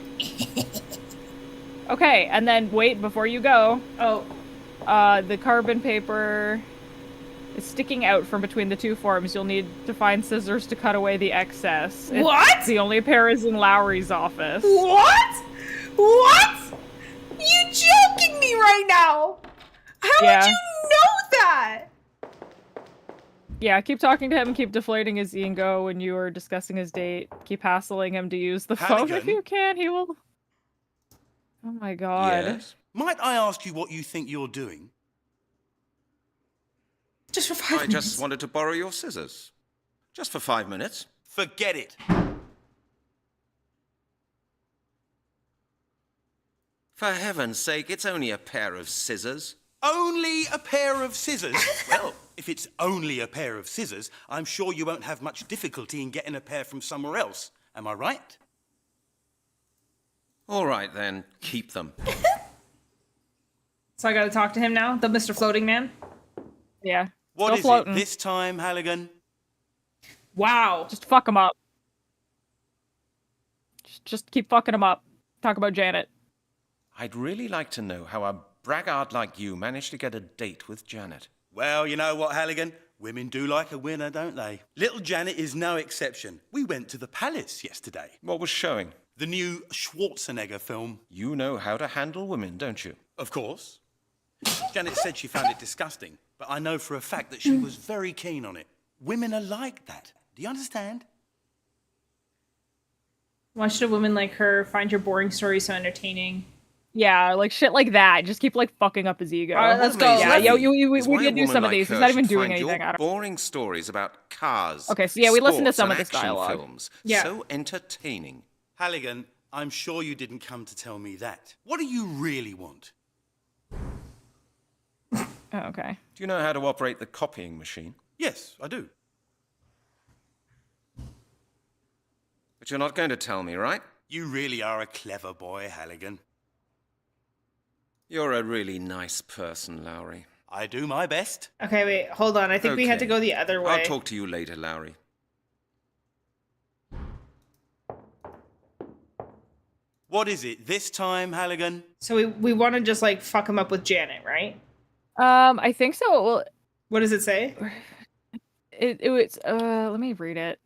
Okay, and then wait before you go. Oh, The carbon paper is sticking out from between the 2 forms. You'll need to find scissors to cut away the excess. What? The only pair is in Lowry's office. what? What? You joking me right now? How Yeah. would you know that? Yeah, keep talking to him, keep deflating his ego when you are discussing his date. Keep hassling him to use the phone if Halligan? you can, he will... Oh my god. Yes. Might I ask you what you think you're doing? Just for 5 I minutes. just wanted to borrow your scissors. Just for 5 minutes. Forget it. For heaven's sake, it's only a pair of scissors. Only a pair of scissors? Well, if it's only a pair of scissors, I'm sure you won't have much difficulty in getting a pair from somewhere else. Am I right? All right, then. Keep them. So I gotta talk to him now? The Mr. Floating Man? Yeah. What Still is floating. it this time, Halligan? Wow. Just fuck him up. Just keep fucking him up. Talk about Janet. I'd really like to know how a braggart like you managed to get a date with Janet. Well, you know what, Halligan? Women do like a winner, don't they? Little Janet is no exception. We went to the palace yesterday. What was showing? The new Schwarzenegger film. You know how to handle women, don't you? Of course. Janet said she found it disgusting, but I know for a fact that she was very keen on it. Women are like that. Do you understand? Why should a woman like her find your boring story so entertaining? Yeah, like shit like that. Just keep like fucking up his ego. All right, let's What go. amazes Yeah, me we is why a did do woman some of like these. her He's not even should doing find anything. your I don't... boring stories about cars. Okay, so yeah, we listened to sports, some and of this action dialogue. Films. Yeah. So entertaining. Halligan, I'm sure you didn't come to tell me that. What do you really want? Oh, okay. Do you know how to operate the copying machine? Yes, I do. But you're not going to tell me, right? You really are a clever boy, Halligan. You're a really nice person, Lowry. I do my best. Okay, wait, hold on. I think we had to Okay. go the other way. I'll talk to you later, Lowry. What is it this time, Halligan? So we want to just like fuck him up with Janet, right? I think so. Well, What does it say? it was. Let me read it.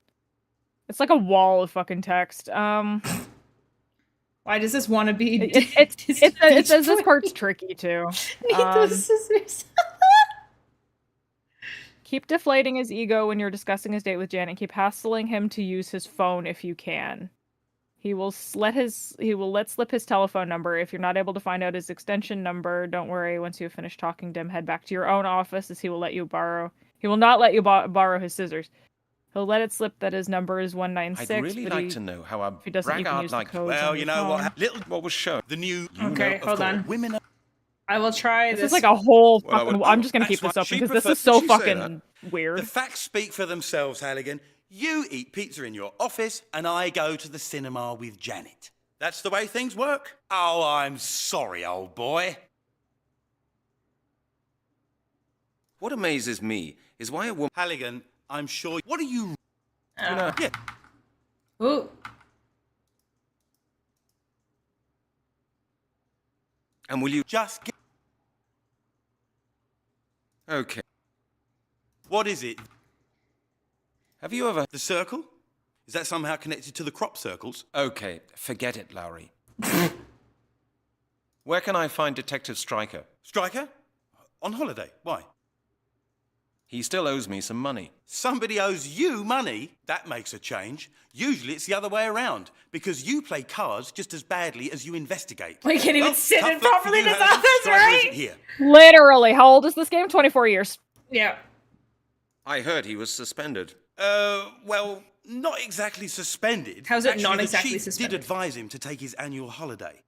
It's like a wall of fucking text. Why does this want to be? It says this part's tricky too. Need those scissors. Keep deflating his ego when you're discussing his date with Janet. Keep hassling him to use his phone if you can. He will let slip his telephone number. If you're not able to find out his extension number, don't worry. Once you have finished talking to him, head back to your own office, as he will not let you borrow his scissors. He'll let it slip that his number is 196. I'd really but like to know how a if he doesn't, you can braggart use the like codes Well, on you your know phone. what? Little what was shown. the new. Okay, of hold course, on. Women are. I will try This this. is like a whole Well, I fucking. would- I'm just gonna That's keep this why up she because this prefers- is so Did she say fucking weird. The facts speak for themselves, Halligan. You eat pizza in your office, and I go to the cinema with Janet. That's the way things work. Oh, I'm sorry, old boy. What amazes me is why a woman. Halligan, I'm sure. What are you? You know, Yeah. Ooh. and will you... Just get. Okay. What is it? Have you ever... The circle? Is that somehow connected to the crop circles? Okay, forget it, Lowry. Where can I find Detective Stryker? Striker? On holiday? Why? He still owes me some money. Somebody owes you money? That makes a change. Usually it's the other way around, because you play cards just as badly as you investigate. We can't even sit tough in luck for properly you, this Helen. office, Striker right? isn't here. Literally, how old is this game? 24 years. Yeah. I heard he was suspended. Well, not exactly suspended. How's it Actually, not the exactly chief suspended? did advise him to take his annual holiday.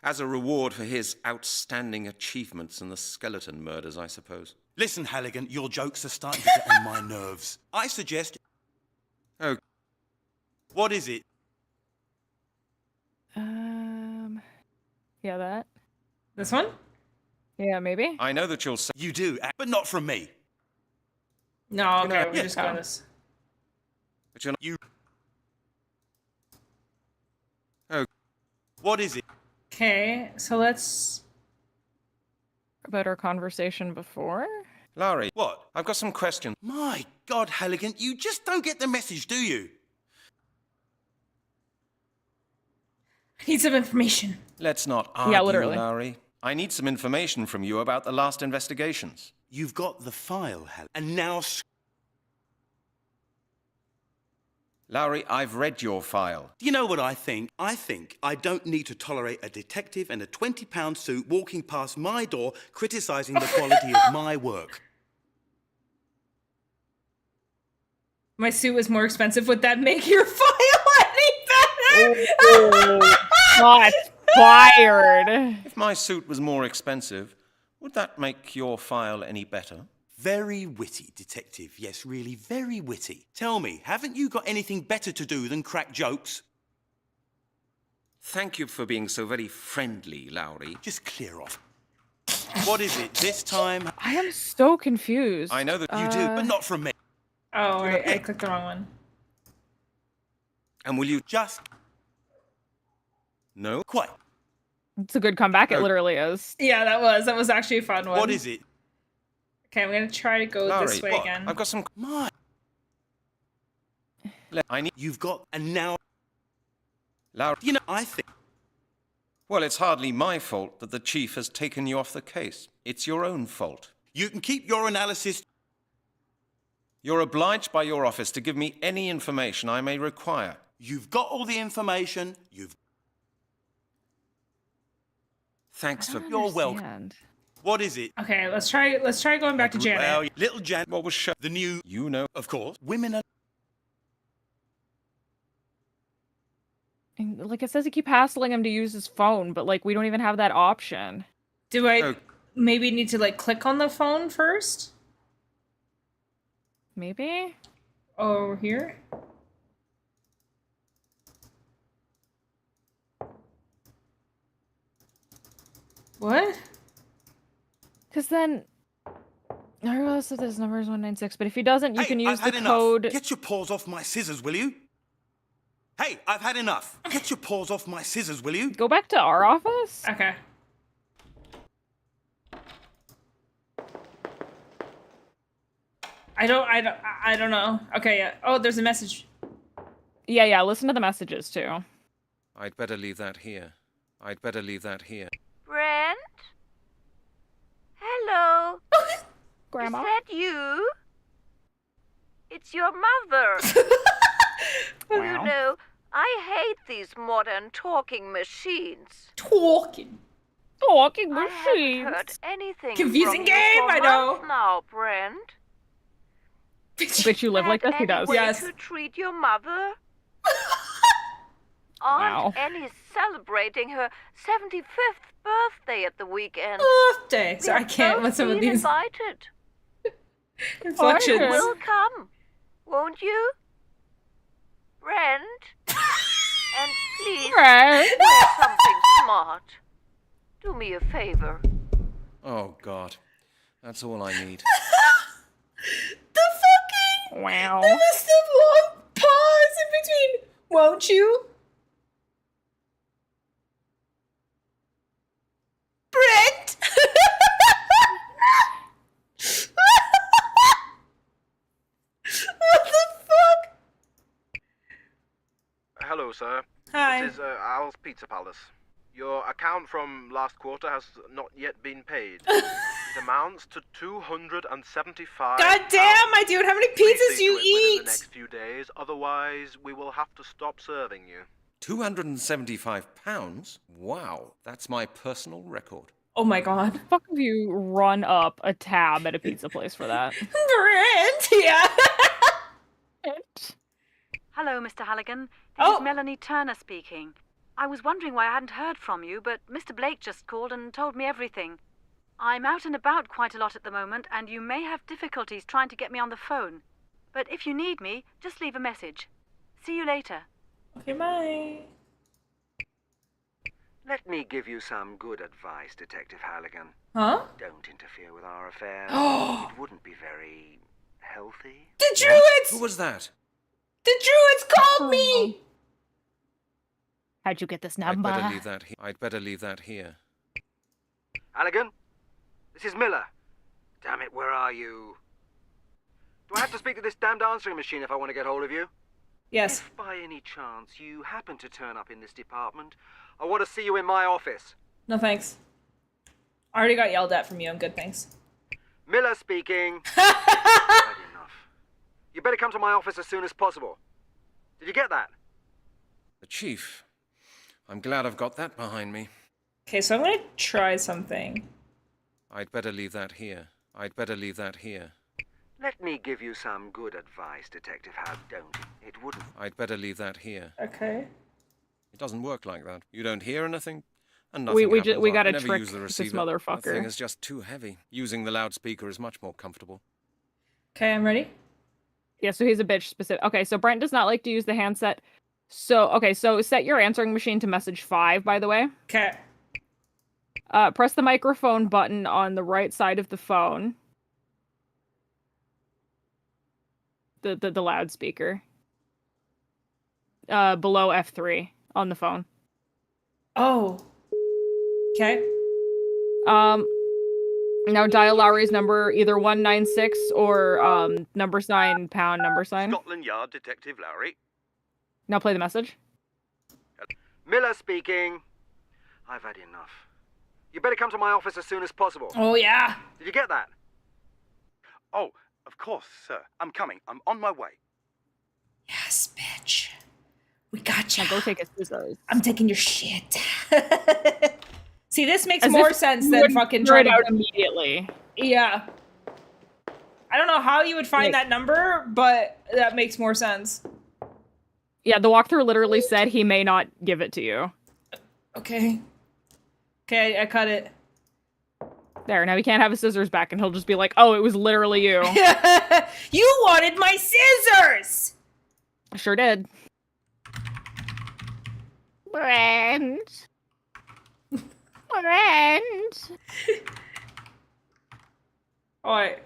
As a reward for his outstanding achievements in the skeleton murders, I suppose. Listen, Halligan, your jokes are starting to get on my nerves. I suggest... Oh, What is it? Yeah, that. This one? Yeah, maybe. I know that you'll say... You do, but not from me. No, okay, know- we're yeah. just going this. But you're not... You... Oh, What is it? Okay, so let's... About our conversation before. Lowry, What? I've got some questions. My God, Halligan, you just don't get the message, do you? I need some information. Let's not argue, Yeah, literally. Lowry. I need some information from you about the last investigations. You've got the file, Halligan, and now... Lowry, I've read your file. Do you know what I think? I think I don't need to tolerate a detective in a £20 suit walking past my door criticising the quality of my work. My suit was more expensive. Would that make your file any better? Shots fired. If my suit was more expensive, would that make your file any better? Very witty, detective. Yes, really, very witty. Tell me, haven't you got anything better to do than crack jokes? Thank you for being so very friendly, Lowry. Just clear off. What is it this time? I am so confused. I know that You do, but not from me. Oh, I clicked the wrong one. And will you... Just No? quite. It's a good comeback. It Oh. literally is. Yeah, that was actually a fun one. What is it? Okay, I'm gonna try to go Lowry, this way what? again. I've got some... My, I need... you've got, and now, Lowry... you know, I think. Well, it's hardly my fault that the chief has taken you off the case. It's your own fault. You can keep your analysis. You're obliged by your office to give me any information I may require. You've got all the information. Thanks for... You're welcome. Understand. What is it? Okay, let's try going back to Janet. Well, little Janet, What was shown? the new, You know... of course, women are. And, like, it says you keep hassling him to use his phone, but like we don't even have that option. Do I Oh. maybe need to like click on the phone first? Maybe? Over here? What? Because then I realize that this number is 196, but if he doesn't, you Hey, can use I've had the enough. code. Get your paws off my scissors, will you? Hey, I've had enough. Get your paws off my scissors, will you? Go back to our office? Okay. I don't know. Okay, yeah. Oh, there's a message. Yeah, listen to the messages too. I'd better leave that here. I'd better leave that here. Brent? Hello? Grandma? Is that you? It's your mother. You Wow. know, I hate these modern talking machines. Talking. Talking I haven't heard machines. anything Confusing from you game, for I know. months now, Brent. Bitch, you live like this? He Any does. way Yes. to treat your mother? Wow. Aunt Annie's celebrating her 75th birthday at the weekend. Birthday. So I We've can't both with some of been these invited. inflections. Yes. Will come, won't you? Brent? And please Right. wear something smart. Do me a favor. Oh, God. That's all I need. The fucking... Wow. There was the long pause in between. Won't you? Brent! What the fuck? Hello, sir. Hi. This is Al's Pizza Palace. Your account from last quarter has not yet been paid. It amounts to 275. God damn, my dude, how many Please pizzas see you to it within eat? the next few days, otherwise we will have to stop serving you. £275? Wow, that's my personal record. Oh my god. Fuck if you run up a tab at a pizza place for that. Brent, yeah. Hello, Mr. Halligan. This Oh. is Melanie Turner speaking. I was wondering why I hadn't heard from you, but Mr. Blake just called and told me everything. I'm out and about quite a lot at the moment, and you may have difficulties trying to get me on the phone. But if you need me, just leave a message. See you later. Okay, bye. Let me give you some good advice, Detective Halligan. Huh? Don't interfere with our affairs. It wouldn't be very healthy. The Druids! Who was that? The Druids called me! How'd you get this I'd number? better leave that here. Halligan? This is Miller. Damn it, where are you? Do I have to speak to this damned answering machine if I want to get hold of you? Yes. If by any chance you happen to turn up in this department, I want to see you in my office. No thanks. I already got yelled at from you. I'm good, thanks. Miller speaking. Right enough. You better come to my office as soon as possible. Did you get that? The chief. I'm glad I've got that behind me. Okay, so I'm gonna try something. I'd better leave that here. Let me give you some good advice, Detective Howard. Don't. It wouldn't. I'd better leave that here. Okay. It doesn't work like that. You don't hear anything, and nothing We happens. gotta I never trick use the this receiver. motherfucker. The thing is just too heavy. Using the loudspeaker is much more comfortable. Okay, I'm ready. Yeah, so he's a bitch specific. Okay, so Brent does not like to use the handset. So set your answering machine to message 5, by the way. Okay. Press the microphone button on the right side of the phone. The loudspeaker. Below F3 on the phone. Oh. Okay. Now dial Lowry's number, either 196 or #sign pound #sign. Scotland Yard Detective Lowry. Now play the message. Miller speaking. I've had enough. You better come to my office as soon as possible. Oh, yeah. Did you get that? Oh, of course, sir. I'm coming. I'm on my way. Yes, bitch. We got you. Now go take a scissors. I'm taking your shit. See, this makes As more if sense you than wouldn't fucking figure trying it out to... immediately. Yeah. I don't know how you would find Like- that number, but that makes more sense. Yeah, the walkthrough literally said he may not give it to you. Okay. Okay, I cut it. There, now he can't have his scissors back, and he'll just be like, "Oh, it was literally you." You wanted my scissors! I sure did. Brent. Brent. Alright.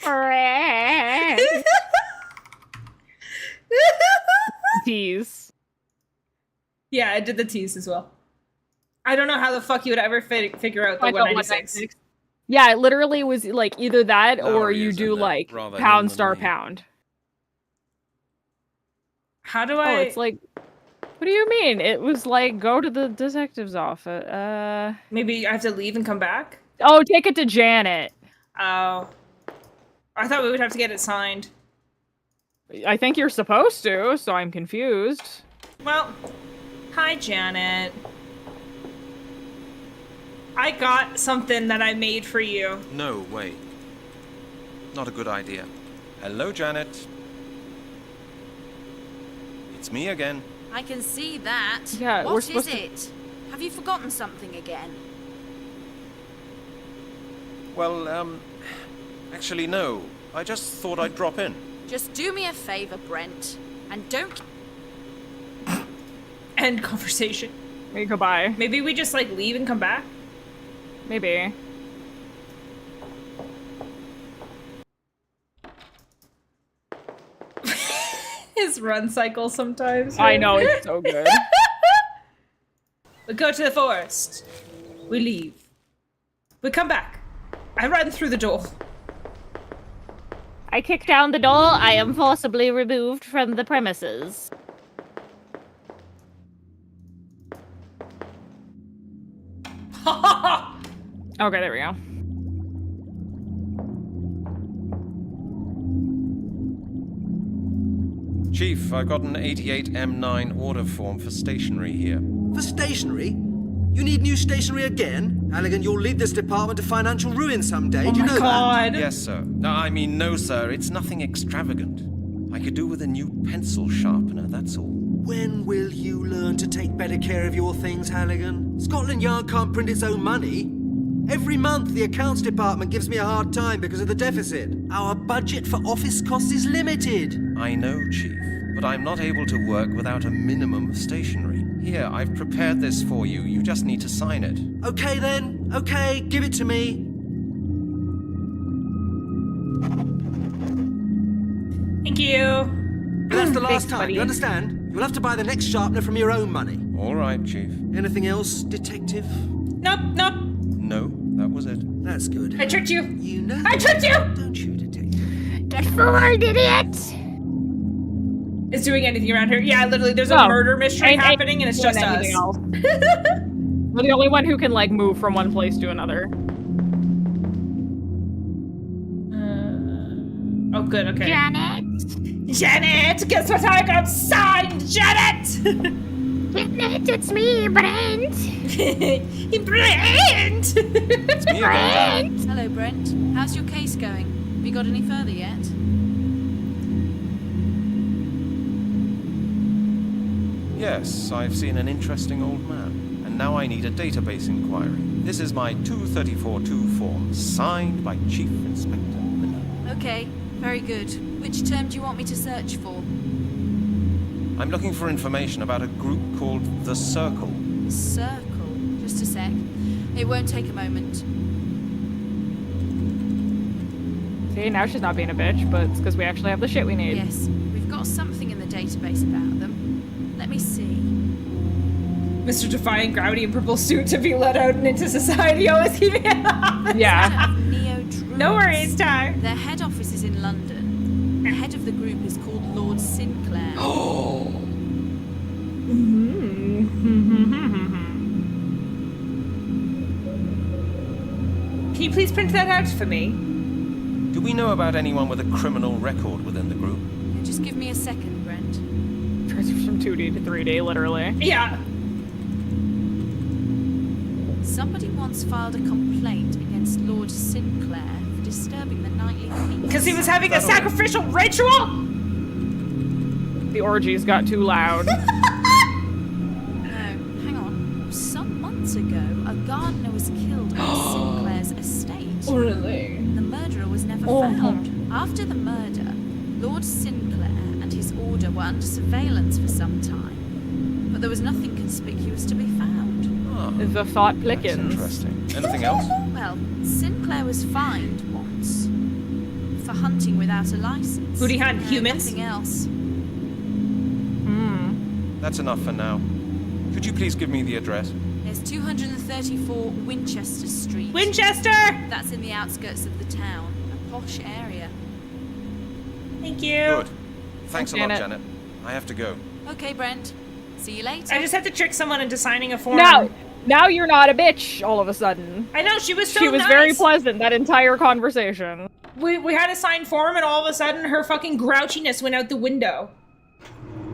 Brent. Tease. Yeah, I did the tease as well. I don't know how the fuck you would ever figure out the I thought 196. Yeah, it literally was like either that or Lowry you is do in there, like rather him pound than star me. pound. How do Oh, I... it's like, what do you mean? It was like go to the detective's office. Maybe I have to leave and come back? Oh, take it to Janet. Oh. I thought we would have to get it signed. I think you're supposed to, so I'm confused. Well, hi, Janet. I got something that I made for you. No, wait. Not a good idea. Hello, Janet. It's me again. I can see that. Yeah, we're What supposed is to- it? Have you forgotten something again? Well, actually, no. I just thought I'd drop in. Just do me a favor, Brent, and don't... End conversation. Maybe goodbye. Maybe we just, like, leave and come back? Maybe. His run cycle sometimes. I know, it's so good. We go to the forest. We leave. We come back. I run through the door. I kick down the door. I am forcibly removed from the premises. Okay, there we go. Chief, I've got an 88M9 order form for stationery here. For stationery? You need new stationery again? Halligan, you'll lead this department to financial ruin someday. Do you know that? Yes, sir. No, I mean, no, sir. It's nothing extravagant. I could do with a new pencil sharpener, that's all. When will you learn to take better care of your things, Halligan? Scotland Yard can't print its own money. Every month, the accounts department gives me a hard time because of the deficit. Our budget for office costs is limited. I know, Chief, but I'm not able to work without a minimum of stationery. Here, I've prepared this for you. You just need to sign it. Okay, then. Okay, give it to me. Thank you. But that's the last Thanks, time, buddy. you understand? You'll have to buy the next sharpener from your own money. All right, Chief. Anything else, Detective? Nope, nope. No, that was it. That's good. I tricked you. You know I tricked you! Don't you, Detective? Get forward, idiot! Is doing anything around here? Yeah, literally, there's a No. murder mystery Ain't happening, and it's doing just us. anything else. We're the only one who can, like, move from one place to another. Oh, good, okay. Janet! Janet! Guess what I got signed, Janet! Janet, it's me, Brent! Brilliant! It's me again. Brent! Hello, Brent. How's your case going? Have you got any further yet? Yes, I've seen an interesting old man. And now I need a database inquiry. This is my 234-2 form, signed by Chief Inspector Miller. Okay, very good. Which term do you want me to search for? I'm looking for information about a group called The Circle. Circle. Just a sec. It won't take a moment. See, now she's not being a bitch, but it's because we actually have the shit we need. Yes, we've got something in the database about them. Let me see. Mr. Defying Gravity in purple suit to be let out and into society. Oh, is he? Yeah. Neo-Druids. No worries, Ty. Their head office is in London. The head of the group is called Lord Sinclair. Can you please print that out for me? Do we know about anyone with a criminal record within the group? Just give me a second, Brent. Transfer from 2D to 3D, literally. Yeah. Somebody once filed a complaint against Lord Sinclair for disturbing the nightly peace. Because he was having a sacrificial ritual? The orgies got too loud. No, hang on. Some months ago, a gardener was killed on Sinclair's estate. Really? The murderer was never found. After the murder, Lord Sinclair and his order were under surveillance for some time, but there was nothing conspicuous to be found. Oh, The thought that's plickens. interesting. Anything else? Well, Sinclair was fined once for hunting without a license. Who'd he hunt? No, Humans? Nothing else. That's enough for now. Could you please give me the address? There's 234 Winchester Street. Winchester! That's in the outskirts of the town, a posh area. Thank you. Good. Thanks a lot, Janet. Janet. I have to go. Okay, Brent. See you later. I just had to trick someone into signing a form. Now you're not a bitch all of a sudden. I know, she was so She was nice. very pleasant that entire conversation. We had a signed form, and all of a sudden, her fucking grouchiness went out the window.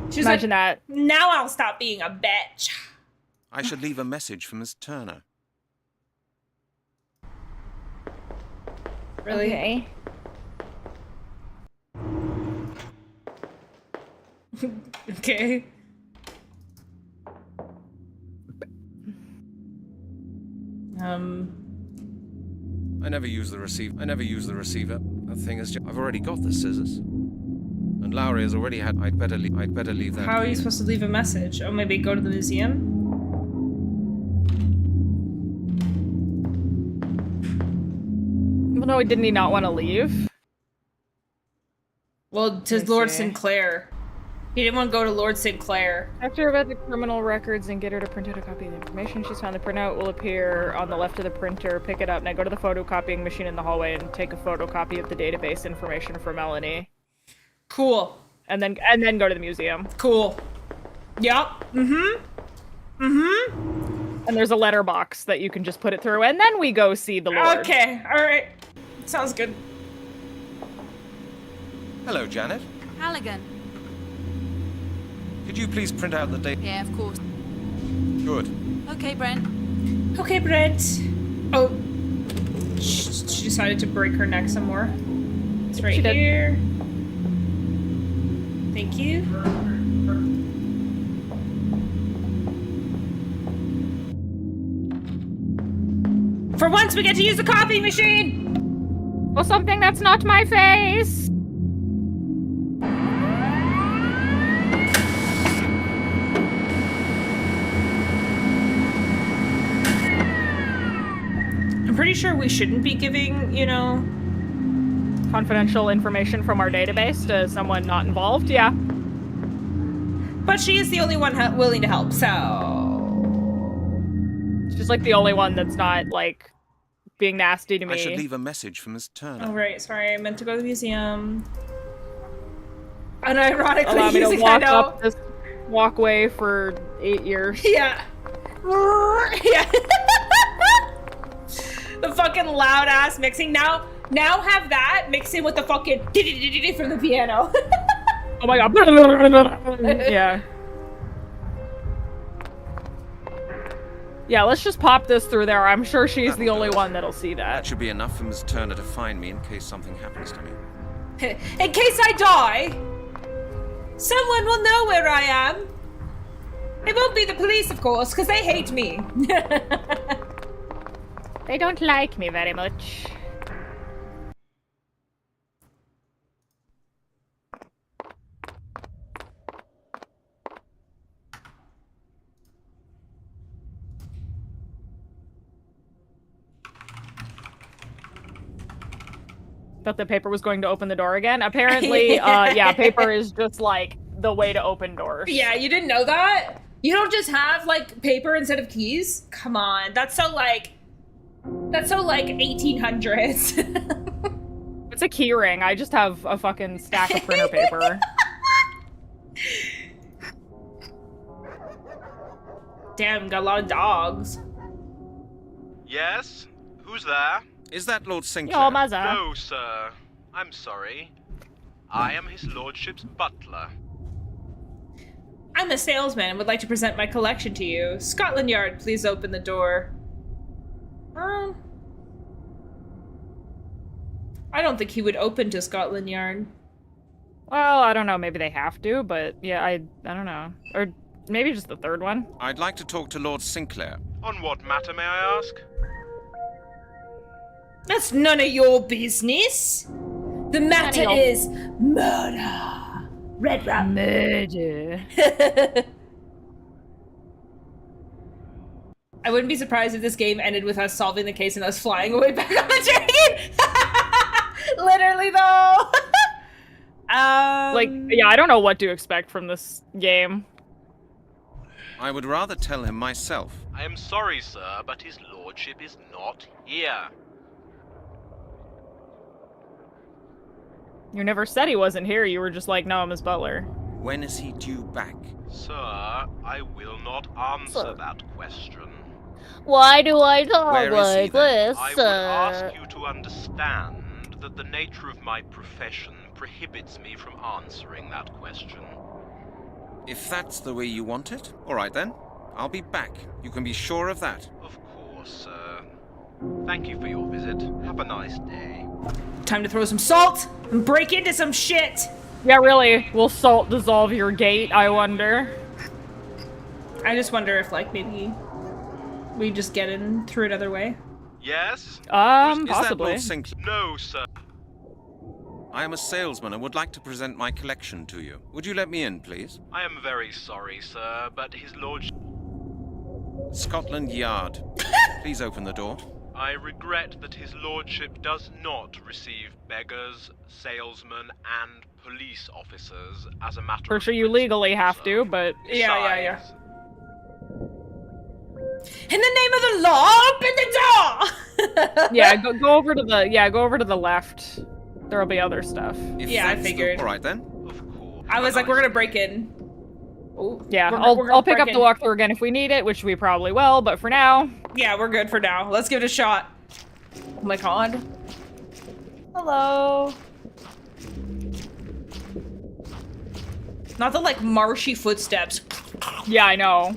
She was Imagine like, that. now I'll stop being a bitch. I should leave a message for Miss Turner. Really? Okay. Okay. I never use the receiver. That thing is just... I've already got the scissors. And Lowry has already had... I'd better leave that How are you here. supposed to leave a message? Oh, maybe go to the museum? No, didn't he not want to leave? Well, to Let me Lord see. Sinclair. He didn't want to go to Lord Sinclair. Talk to her about the criminal records and get her to print out a copy of the information she's found. The printout will appear on the left of the printer. Pick it up. Now go to the photocopying machine in the hallway and take a photocopy of the database information for Melanie. Cool. And then go to the museum. Cool. Yup. Mm-hmm. And there's a letterbox that you can just put it through, and then we go see the Lord. Okay. All right. Sounds good. Hello, Janet. Halligan. Could you please print out the date? Yeah, of course. Good. Okay, Brent. Okay, Brent. Oh. She decided to break her neck some more. It's right She did. here. Thank you. For once, we get to use the copy machine! Well, something that's not my face! I'm pretty sure we shouldn't be giving, you know... Confidential information from our database to someone not involved, yeah. But she is the only one willing to help, so... She's like the only one that's not, like, being nasty to me. I should leave a message for Miss Turner. Oh, right. Sorry, I meant to go to the museum. Unironically, Allow me to using, walk I know. up this walkway for 8 years. Yeah. Yeah. The fucking loud ass mixing. Now have that mixed in with the fucking from the piano. Oh my god. Yeah. Yeah, let's just pop this through there. I'm sure she's the only one that'll see That that. should be enough for Miss Turner to find me in case something happens to me. In case I die, someone will know where I am. It won't be the police, of course, because they hate me. They don't like me very much. Thought the paper was going to open the door again. Apparently, yeah, paper is just like the way to open doors. Yeah, you didn't know that? You don't just have like paper instead of keys? Come on, that's so like 1800s. It's a key ring. I just have a fucking stack of printer paper. Damn, got a lot of dogs. Yes? Who's there? Is that Lord Sinclair? Your mother. No, sir. I'm sorry. I am his lordship's butler. I'm a salesman and would like to present my collection to you. Scotland Yard, please open the door. I don't think he would open to Scotland Yard. Well, I don't know. Maybe they have to, but yeah, I don't know. Or maybe just the third one. I'd like to talk to Lord Sinclair. On what matter, may I ask? That's none of your business. The matter None of- is murder. Red rum. Murder. I wouldn't be surprised if this game ended with us solving the case and us flying away back on the dragon. Literally, though. Like, yeah, I don't know what to expect from this game. I would rather tell him myself. I am sorry, sir, but his lordship is not here. You never said he wasn't here. You were just like, no, I'm his butler. When is he due back? Sir, I will not answer that question. Why do I talk Where is he, like then? this? I would ask you to understand that the nature of my profession prohibits me from answering that question. If that's the way you want it, all right then. I'll be back. You can be sure of that. Of course, sir. Thank you for your visit. Have a nice day. Time to throw some salt and break into some shit. Yeah, really. Will salt dissolve your gate, I wonder? I just wonder if, like, maybe we just get in through another way. Yes? Is that Possibly. Lord Sinclair? No, sir. I am a salesman and would like to present my collection to you. Would you let me in, please? I am very sorry, sir, but his lordship... Scotland Yard. Please open the door. I regret that his lordship does not receive beggars, salesmen, and police officers as a matter For of sure you legally have to, but... Yeah. In the name of the law, open the door! Yeah, go over to the left. There'll be other stuff. If Yeah, I that's the- figured. All right then. Of course. I was like, we're gonna break in. Ooh, Yeah, we're I'll gonna pick break up the in. walkthrough again if we need it, which we probably will, but for now... Yeah, we're good for now. Let's give it a shot. Oh my god. Hello. Not the, like, marshy footsteps. Yeah, I know.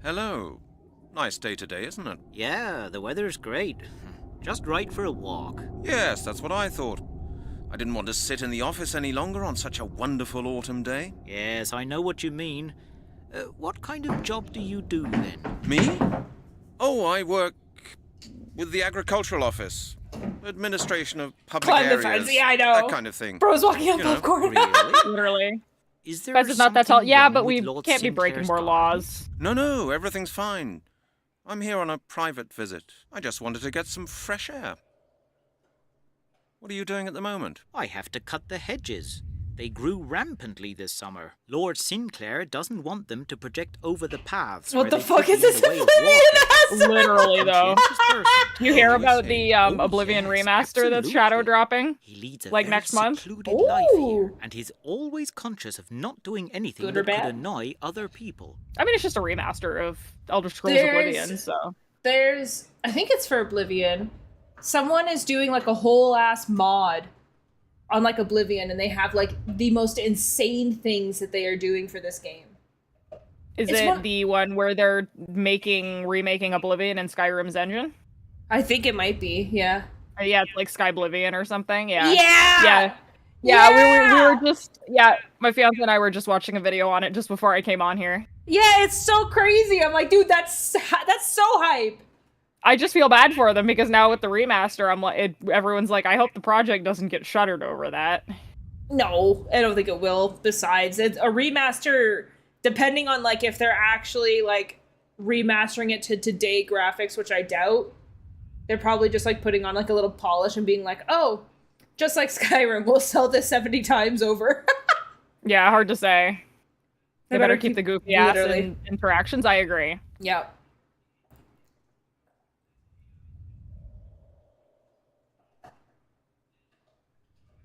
Hello. Nice day today, isn't it? Yeah, the weather's great. Just right for a walk. Yes, that's what I thought. I didn't want to sit in the office any longer on such a wonderful autumn day. Yes, I know what you mean. What kind of job do you do then? Me? Oh, I work with the agricultural office. Administration of public Climb the areas. fence, yeah, I know. That kind of thing. Bro's walking up You know, popcorn. Really? Literally. Is there Because it's not that tall. something Yeah, wrong but with we Lord can't be breaking Sinclair's more garden? laws. No, everything's fine. I'm here on a private visit. I just wanted to get some fresh air. What are you doing at the moment? I have to cut the hedges. They grew rampantly this summer. Lord Sinclair doesn't want them to project over the paths. What where the they fuck could is be in this the way of Oblivion walking. ass? Literally, though. Conscientious person. You hear Oh, I about see. the Oh, Oblivion yes, remaster that's shadow absolutely. dropping? He leads a Like very next month? secluded life here, Ooh. and he's always conscious of not doing anything Good or that could bad? annoy other people. I mean, it's just a remaster of Elder Scrolls There's- Oblivion, so... There's, I think it's for Oblivion. Someone is doing like a whole ass mod on like Oblivion, and they have like the most insane things that they are doing for this game. Is It's it one- the one where they're remaking Oblivion in Skyrim's engine? I think it might be, yeah. Yeah, it's like Skyblivion or something, yeah. Yeah! Yeah, we were just... Yeah, my fiance and I were just watching a video on it just before I came on here. Yeah, it's so crazy. I'm like, dude, that's so hype. I just feel bad for them because now with the remaster, I'm like, everyone's like, I hope the project doesn't get shuttered over that. No, I don't think it will. Besides, it's a remaster, depending on like if they're actually like remastering it to today graphics, which I doubt. They're probably just like putting on like a little polish and being like, oh, just like Skyrim, we'll sell this 70 times over. Yeah, hard to say. They better keep the goofy ass literally. in interactions, I agree. Yep.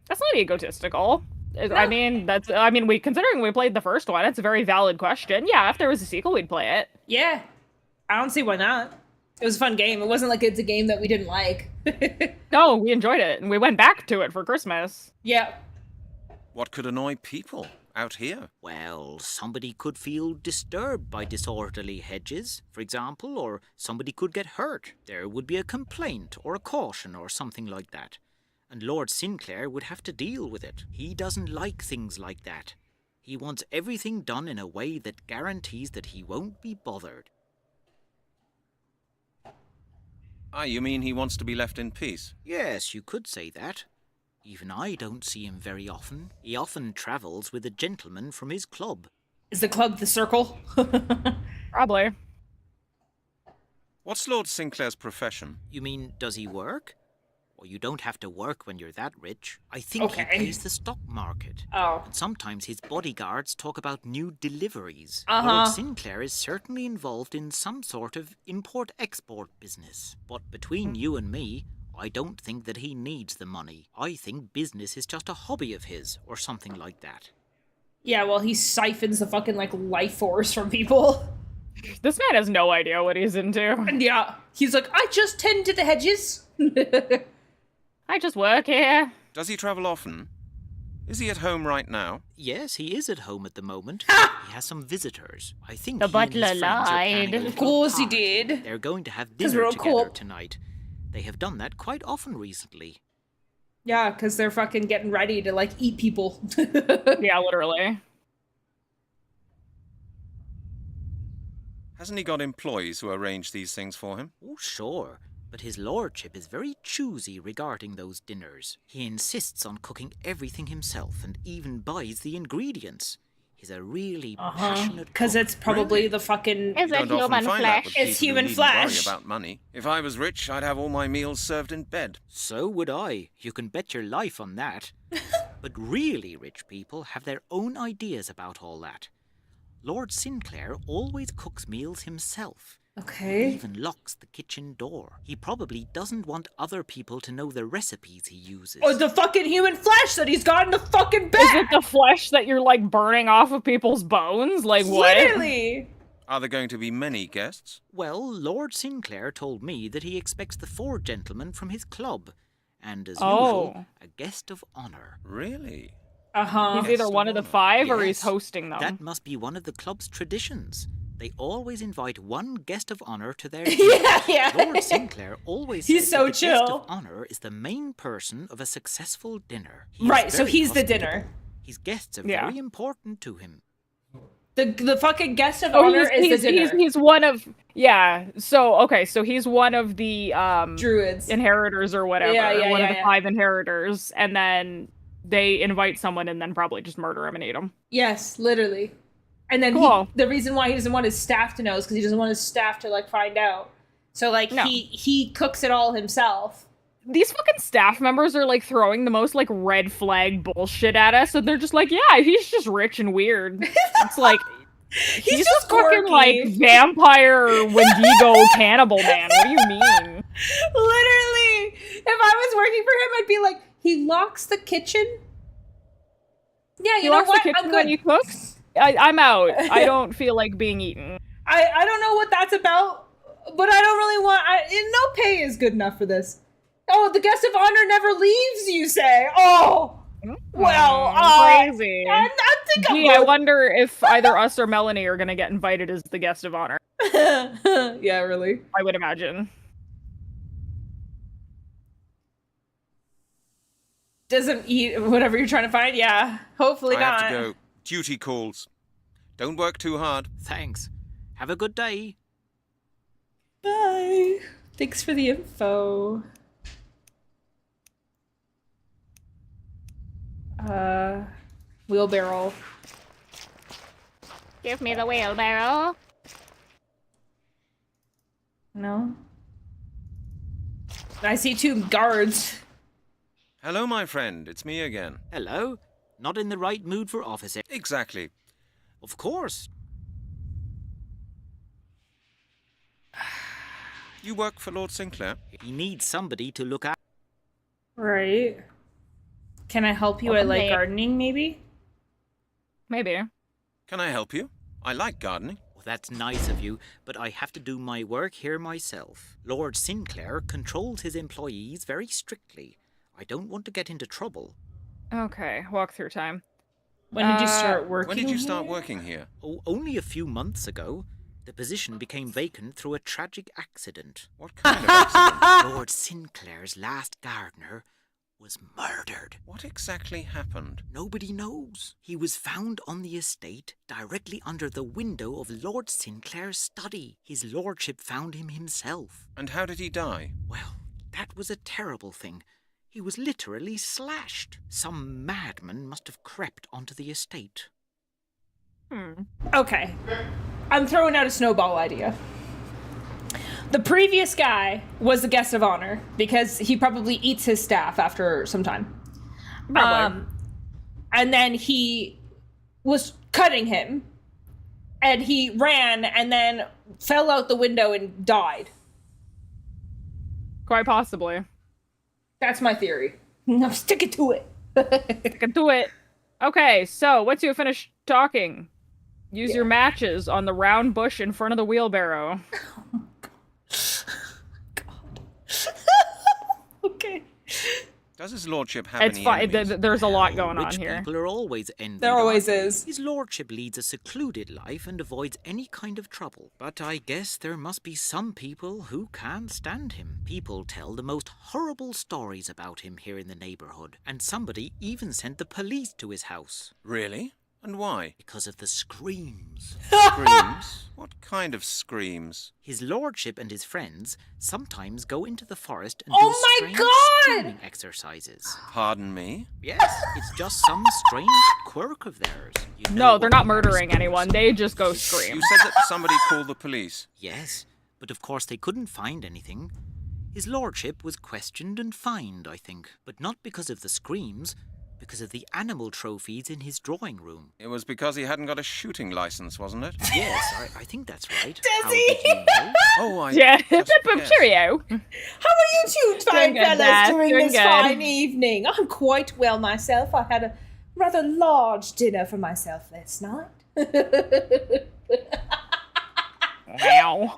That's not egotistical. I mean, considering we played the first one, it's a very valid question. Yeah, if there was a sequel, we'd play it. Yeah. I don't see why not. It was a fun game. It wasn't like it's a game that we didn't like. No, we enjoyed it, and we went back to it for Christmas. Yeah. What could annoy people out here? Well, somebody could feel disturbed by disorderly hedges, for example, or somebody could get hurt. There would be a complaint or a caution or something like that. And Lord Sinclair would have to deal with it. He doesn't like things like that. He wants everything done in a way that guarantees that he won't be bothered. Ah, you mean he wants to be left in peace? Yes, you could say that. Even I don't see him very often. He often travels with a gentleman from his club. Is the club the circle? Probably. What's Lord Sinclair's profession? You mean, does he work? Well, you don't have to work when you're that rich. I think Okay. he plays the stock market. Oh. And sometimes his bodyguards talk about new deliveries. Uh-huh. Lord Sinclair is certainly involved in some sort of import-export business. But between you and me, I don't think that he needs the money. I think business is just a hobby of his, or something like that. Yeah, well, he siphons the fucking, like, life force from people. This man has no idea what he's into. And yeah, he's like, I just tend to the hedges. I just work here. Does he travel often? Is he at home right now? Yes, he is at home at the moment. He has some visitors. I think The he and his butler friends are planning lied. a Of little course he party. did. They're going to have 'Cause dinner we're together cool. tonight. They have done that quite often recently. Yeah, because they're fucking getting ready to, like, eat people. Yeah, literally. Hasn't he got employees who arrange these things for him? Oh, sure. But his lordship is very choosy regarding those dinners. He insists on cooking everything himself and even buys the ingredients. He's a really passionate Because cook. it's probably the fucking... Is You it don't often human find that flesh? with It's people who human needn't flesh. worry about money. If I was rich, I'd have all my meals served in bed. So would I. You can bet your life on that. But really rich people have their own ideas about all that. Lord Sinclair always cooks meals himself. He Okay. even locks the kitchen door. He probably doesn't want other people to know the recipes he uses. Oh, the fucking human flesh that he's got in the fucking Is bag! it the flesh that you're like burning off of people's bones? Like what? Literally! Are there going to be many guests? Well, Lord Sinclair told me that he expects the 4 gentlemen from his club. And as Oh. usual, a guest of honor. Really? Uh-huh. He's either Guest one of of the honor. 5 or he's Yes, hosting them. That must be one of the club's traditions. They always invite one guest of honor to their Yeah. Lord Sinclair always He's says so that the guest chill. of honor is the main person of a successful dinner. Right, so very he's the hospitable. dinner. His guests are Yeah. very important to him. The fucking guest of Oh, honor is the dinner. he's one of so he's one of the Druids. inheritors or whatever. Yeah, one of the yeah. 5 inheritors, and then they invite someone and then probably just murder him and eat him. Yes, literally. And then Cool. the reason why he doesn't want his staff to know is because he doesn't want his staff to like find out. So like No. he cooks it all himself. These fucking staff members are like throwing the most like red flag bullshit at us, and they're just like, yeah, he's just rich and weird. It's like he's just a fucking quirky. like vampire Wendigo cannibal man. What do you mean? Literally, if I was working for him, I'd be like, he locks the kitchen. Yeah, He you know locks what? the kitchen I'm when good. he cooks. I'm out. I don't feel like being eaten. I don't know what that's about, but I don't really want. No pay is good enough for this. Oh, the guest of honor never leaves. You say? Oh, well, crazy. I think I'm Gee, I good. wonder if either us or Melanie are gonna get invited as the guest of honor. Yeah, really. I would imagine. Doesn't eat whatever you're trying to find. Yeah, hopefully I not. have to go. Duty calls. Don't work too hard. Thanks. Have a good day. Bye. Thanks for the info. Wheelbarrow. Give me the wheelbarrow. No. I see 2 guards. Hello, my friend. It's me again. Hello? Not in the right mood for office? Exactly. Of course. You work for Lord Sinclair? He needs somebody to look after. Right. Can I help you? I Welcome like back. gardening, maybe? Maybe. Can I help you? I like gardening. Well, that's nice of you, but I have to do my work here myself. Lord Sinclair controls his employees very strictly. I don't want to get into trouble. Okay, walkthrough time. When did you start working? When did you start here? working here? Oh, only a few months ago. The position became vacant through a tragic accident. What kind of accident? Lord Sinclair's last gardener was murdered. What exactly happened? Nobody knows. He was found on the estate, directly under the window of Lord Sinclair's study. His lordship found him himself. And how did he die? Well, that was a terrible thing. He was literally slashed. Some madman must have crept onto the estate. Okay. I'm throwing out a snowball idea. The previous guy was the guest of honor because he probably eats his staff after some time. Probably. And then he was cutting him and he ran and then fell out the window and died. Quite possibly. That's my theory. I'm sticking to it. Can do it. Okay, so once you finish talking, use your matches on the round bush in front of the wheelbarrow. Okay. Does his lordship have It's any fine. enemies? There's a lot going on Rich here. people are always envied. There always aren't they? is. His lordship leads a secluded life and avoids any kind of trouble. But I guess there must be some people who can't stand him. People tell the most horrible stories about him here in the neighborhood, and somebody even sent the police to his house. Really? And why? Because of the screams. Screams? What kind of screams? His lordship and his friends sometimes go into the forest and Oh do my strange God! screaming exercises. Pardon me? Yes, it's just some strange quirk of theirs. You know No, they're what not Paris murdering calls anyone. They just go scream. You said that somebody called the police. Yes, but of course they couldn't find anything. His lordship was questioned and fined, I think. But not because of the screams, because of the animal trophies in his drawing room. It was because he hadn't got a shooting license, wasn't it? Yes, I think that's right. Does How he? did you know? Oh, I Yeah, just boom, guessed. cheerio. How are you two fine Doing good, fellas Dad. doing Doing this good. fine evening? I'm quite well myself. I had a rather large dinner for myself last night. Wow.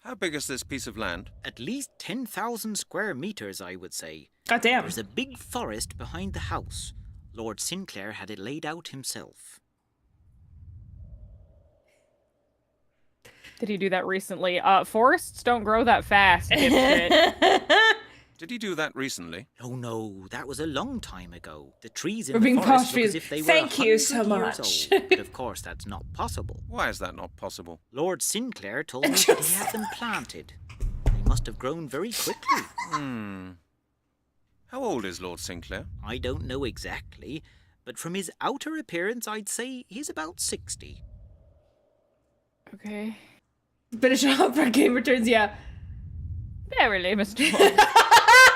How big is this piece of land? At least 10,000 square meters, I would say. God damn. There's a big forest behind the house. Lord Sinclair had it laid out himself. Did he do that recently? Forests don't grow that fast. dipshit. Did he do that recently? Oh no, that was a long time ago. The trees in We're the being forest look posh as if they were Thank you 100 so years much. old. But of course, that's not possible. Why is that not possible? Lord Sinclair told me that he had them planted. They must have grown very quickly. How old is Lord Sinclair? I don't know exactly, but from his outer appearance, I'd say he's about 60. Okay. Finish off for Game Returns, yeah. Verily, Mr. Bond.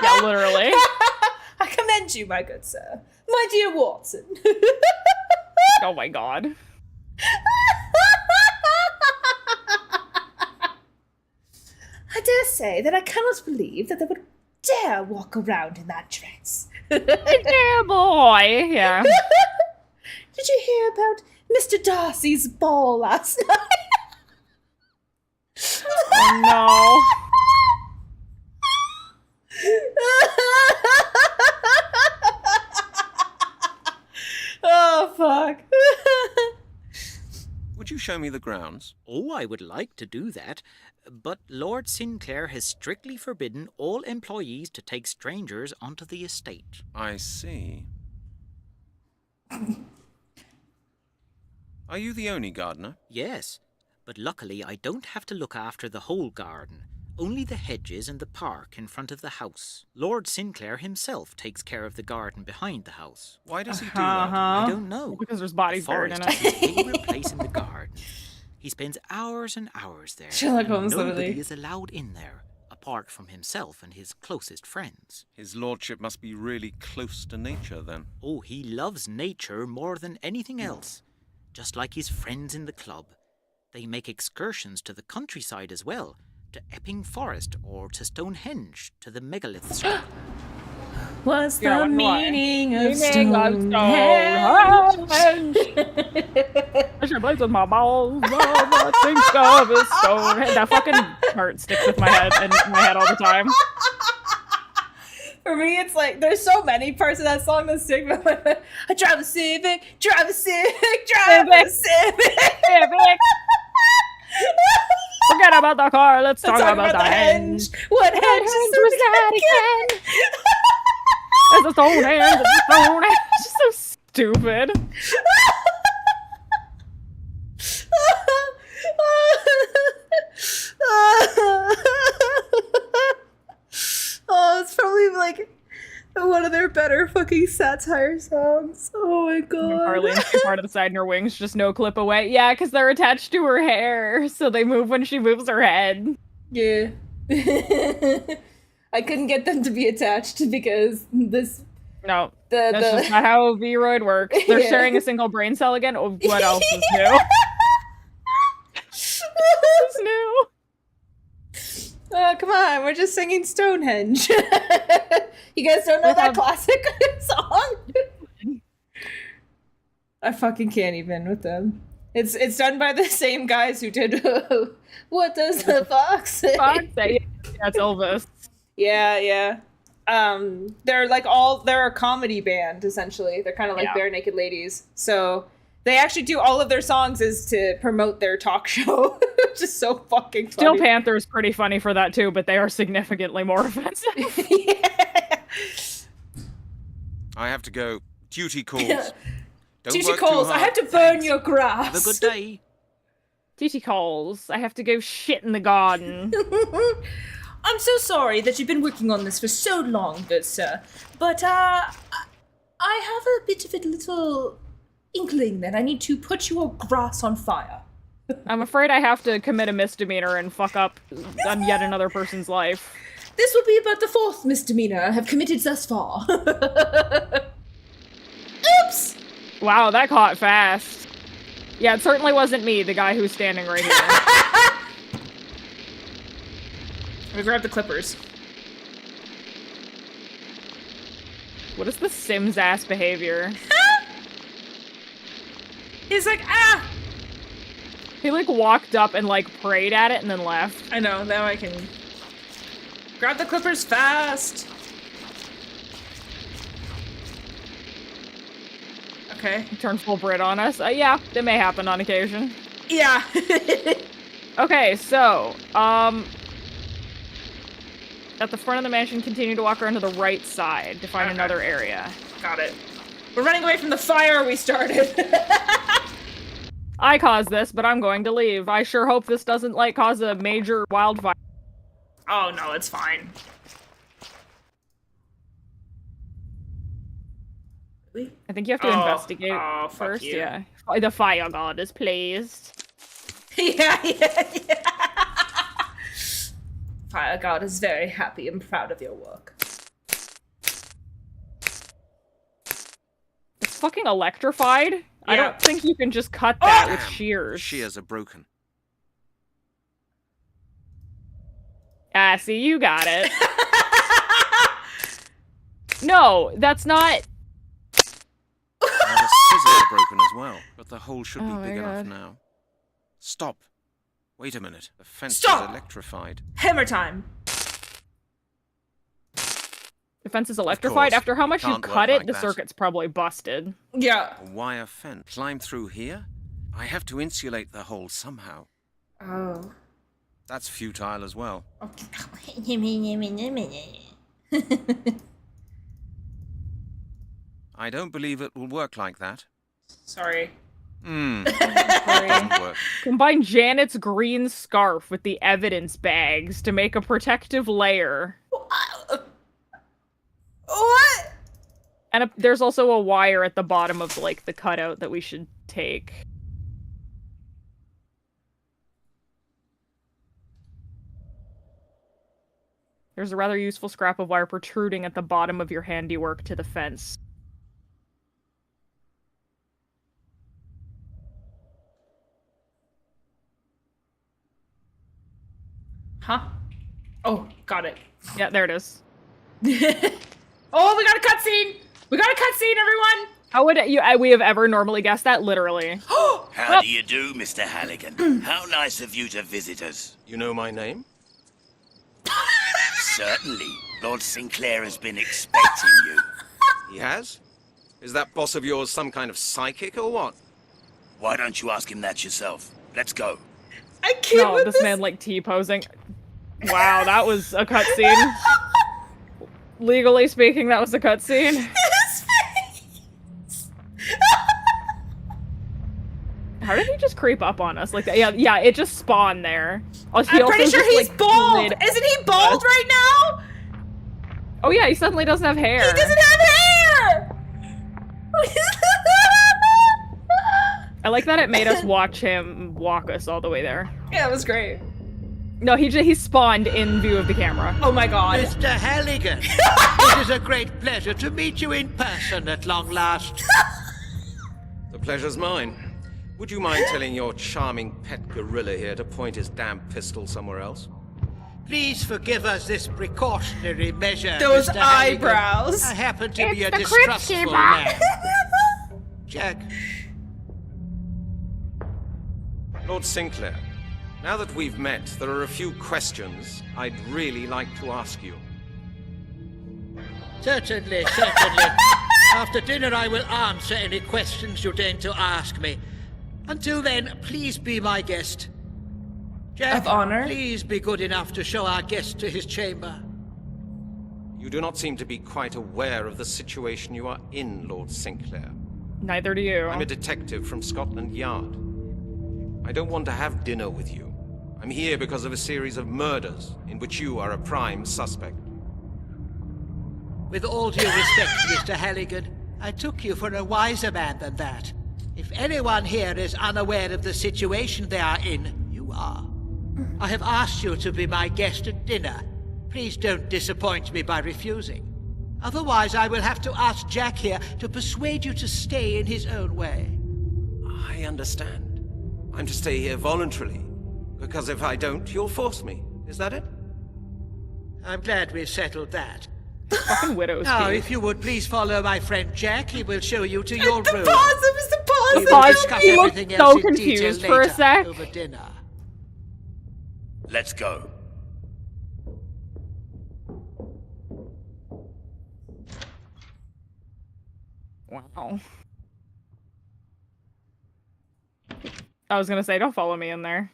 Yeah, literally. I commend you, my good sir. My dear Watson. Oh my god. I dare say that I cannot believe that they would dare walk around in that dress. Dear boy. Yeah. Did you hear about Mr. Darcy's ball last night? Oh no. Oh, fuck. Would you show me the grounds? Oh, I would like to do that, but Lord Sinclair has strictly forbidden all employees to take strangers onto the estate. I see. Are you the only gardener? Yes, but luckily I don't have to look after the whole garden, only the hedges and the park in front of the house. Lord Sinclair himself takes care of the garden behind the house. Why does he do that? I don't know. Because there's bodies The buried in forest it. is his favorite place in the garden. He spends hours and hours there. Sherlock and Holmes, nobody literally. is allowed in there, apart from himself and his closest friends. His lordship must be really close to nature, then. Oh, he loves nature more than anything else. Just like his friends in the club. They make excursions to the countryside as well, to Epping Forest or to Stonehenge, to the megaliths. What's Yeah, the wonder why. meaning of Meaning of Stonehenge? I should play with my balls. All I think of is Stonehenge. That fucking part sticks with my head and my head all the time. For me, it's like, there's so many parts of that song that stick. I drive a Civic, drive a Civic, drive a Civic. Civic. Forget about the car. Let's talk about the henge. What What henge henge is was that that again? It's a Stonehenge. It's a Stonehenge. It's just so stupid. Oh, it's probably like one of their better fucking satire songs. Oh my god. Carly and she's part of the side in her wings, just no clip away. Yeah, because they're attached to her hair, so they move when she moves her head. Yeah. I couldn't get them to be attached because this. No, The that's just not how V-Roid works. They're Yeah. sharing a single brain cell again. Oh, what else is new? What's new? Oh, come on, we're just singing Stonehenge. You guys don't know that classic song? I fucking can't even with them. It's done by the same guys who did What Does the Fox Say? Fox say? That's Elvis. Yeah. They're a comedy band, essentially. They're kind of like Yeah. Bare Naked Ladies. So they actually do all of their songs is to promote their talk show, which is so fucking funny. Steel Panther is pretty funny for that too, but they are significantly more offensive. Yeah. I have to go. Duty calls. Don't Duty work too calls. I hard. have to burn your grass. Have a good day. Duty calls. I have to go shit in the garden. I'm so sorry that you've been working on this for so long, good sir. But, I have a bit of a little inkling that I need to put your grass on fire. I'm afraid I have to commit a misdemeanor and fuck up on yet another person's life. This will be about the 4th misdemeanor I have committed thus far. Oops! Wow, that caught fast. Yeah, it certainly wasn't me, the guy who's standing right here. Let me grab the clippers. What is the Sims ass behavior? He's like, ah! He like walked up and like prayed at it and then left. I know, now I can grab the clippers fast. Okay. He turned full Brit on us. Yeah, it may happen on occasion. Yeah. Okay, so, at the front of the mansion, continue to walk around to the right side to find another area. Got it. We're running away from the fire we started. I caused this, but I'm going to leave. I sure hope this doesn't, like, cause a major wildfire. Oh, no, it's fine. Really? I think you have to investigate fuck first, you. yeah. The fire god is pleased. Yeah. Fire god is very happy and proud of your work. It's fucking electrified. I Yeah. don't think you can just cut that with shears. Shears are broken. Ah, see, you got it. No, that's not... Now the scissors are broken as well, but the hole should be Oh my big enough God. now. Stop. Wait a minute. The fence Stop! is electrified. Hammer time. The fence is electrified. course. After how much you Can't cut work it, like the that. circuit's probably busted. Yeah. A wire fence. Climb through here? I have to insulate the hole somehow. Oh. That's futile as well. I don't believe it will work like that. Sorry. Doesn't work. Combine Janet's green scarf with the evidence bags to make a protective layer. What? And there's also a wire at the bottom of, like, the cutout that we should take. There's a rather useful scrap of wire protruding at the bottom of your handiwork to the fence. Huh? Oh, got it. Yeah, there it is. Oh, we got a cutscene! We got a cutscene, everyone! How would we have ever normally guessed that? Literally. How do you do, Mr. Halligan? How nice of you to visit us. You know my name? Certainly. Lord Sinclair has been expecting you. He has? Is that boss of yours some kind of psychic or what? Why don't you ask him that yourself? Let's go. I can't No, with this man like T-posing. Wow, that was a cutscene. Legally speaking, that was a cutscene. His face! How did he just creep up on us like that? Yeah, it just spawned there. Oh, I'm pretty sure he's bald! slid- Isn't he bald right now? Oh yeah, he suddenly doesn't have hair. He doesn't have hair! I like that it made us watch him walk us all the way there. Yeah, it was great. No, he spawned in view of the camera. Oh my god. Mr. Halligan, it is a great pleasure to meet you in person at long last. The pleasure's mine. Would you mind telling your charming pet gorilla here to point his damn pistol somewhere else? Please forgive us this precautionary measure, Those Mr. Halligan. eyebrows. I happen to be a It's the distrustful Crypt man. Jack, Lord Sinclair, now that we've met, there are a few questions I'd really like to ask you. certainly. After dinner I will answer any questions you deign to ask me. Until then, please be my guest. Jack, Of honor? please be good enough to show our guest to his chamber. You do not seem to be quite aware of the situation you are in, Lord Sinclair. Neither do you. I'm a detective from Scotland Yard. I don't want to have dinner with you. I'm here because of a series of murders in which you are a prime suspect. With all due respect, Mr. Halligan, I took you for a wiser man than that. If anyone here is unaware of the situation they are in, you are. I have asked you to be my guest at dinner. Please don't disappoint me by refusing. Otherwise, I will have to ask Jack here to persuade you to stay in his own way. I understand. I'm to stay here voluntarily, because if I don't, you'll force me. Is that it? I'm glad we've settled that. Fucking widows. Now, Keith. if you would please follow my friend Jack, he will show you to your room. Pause. We will discuss He looked everything so else in confused detail for a later, sec. over dinner. Let's go. Wow. I was gonna say, don't follow me in there.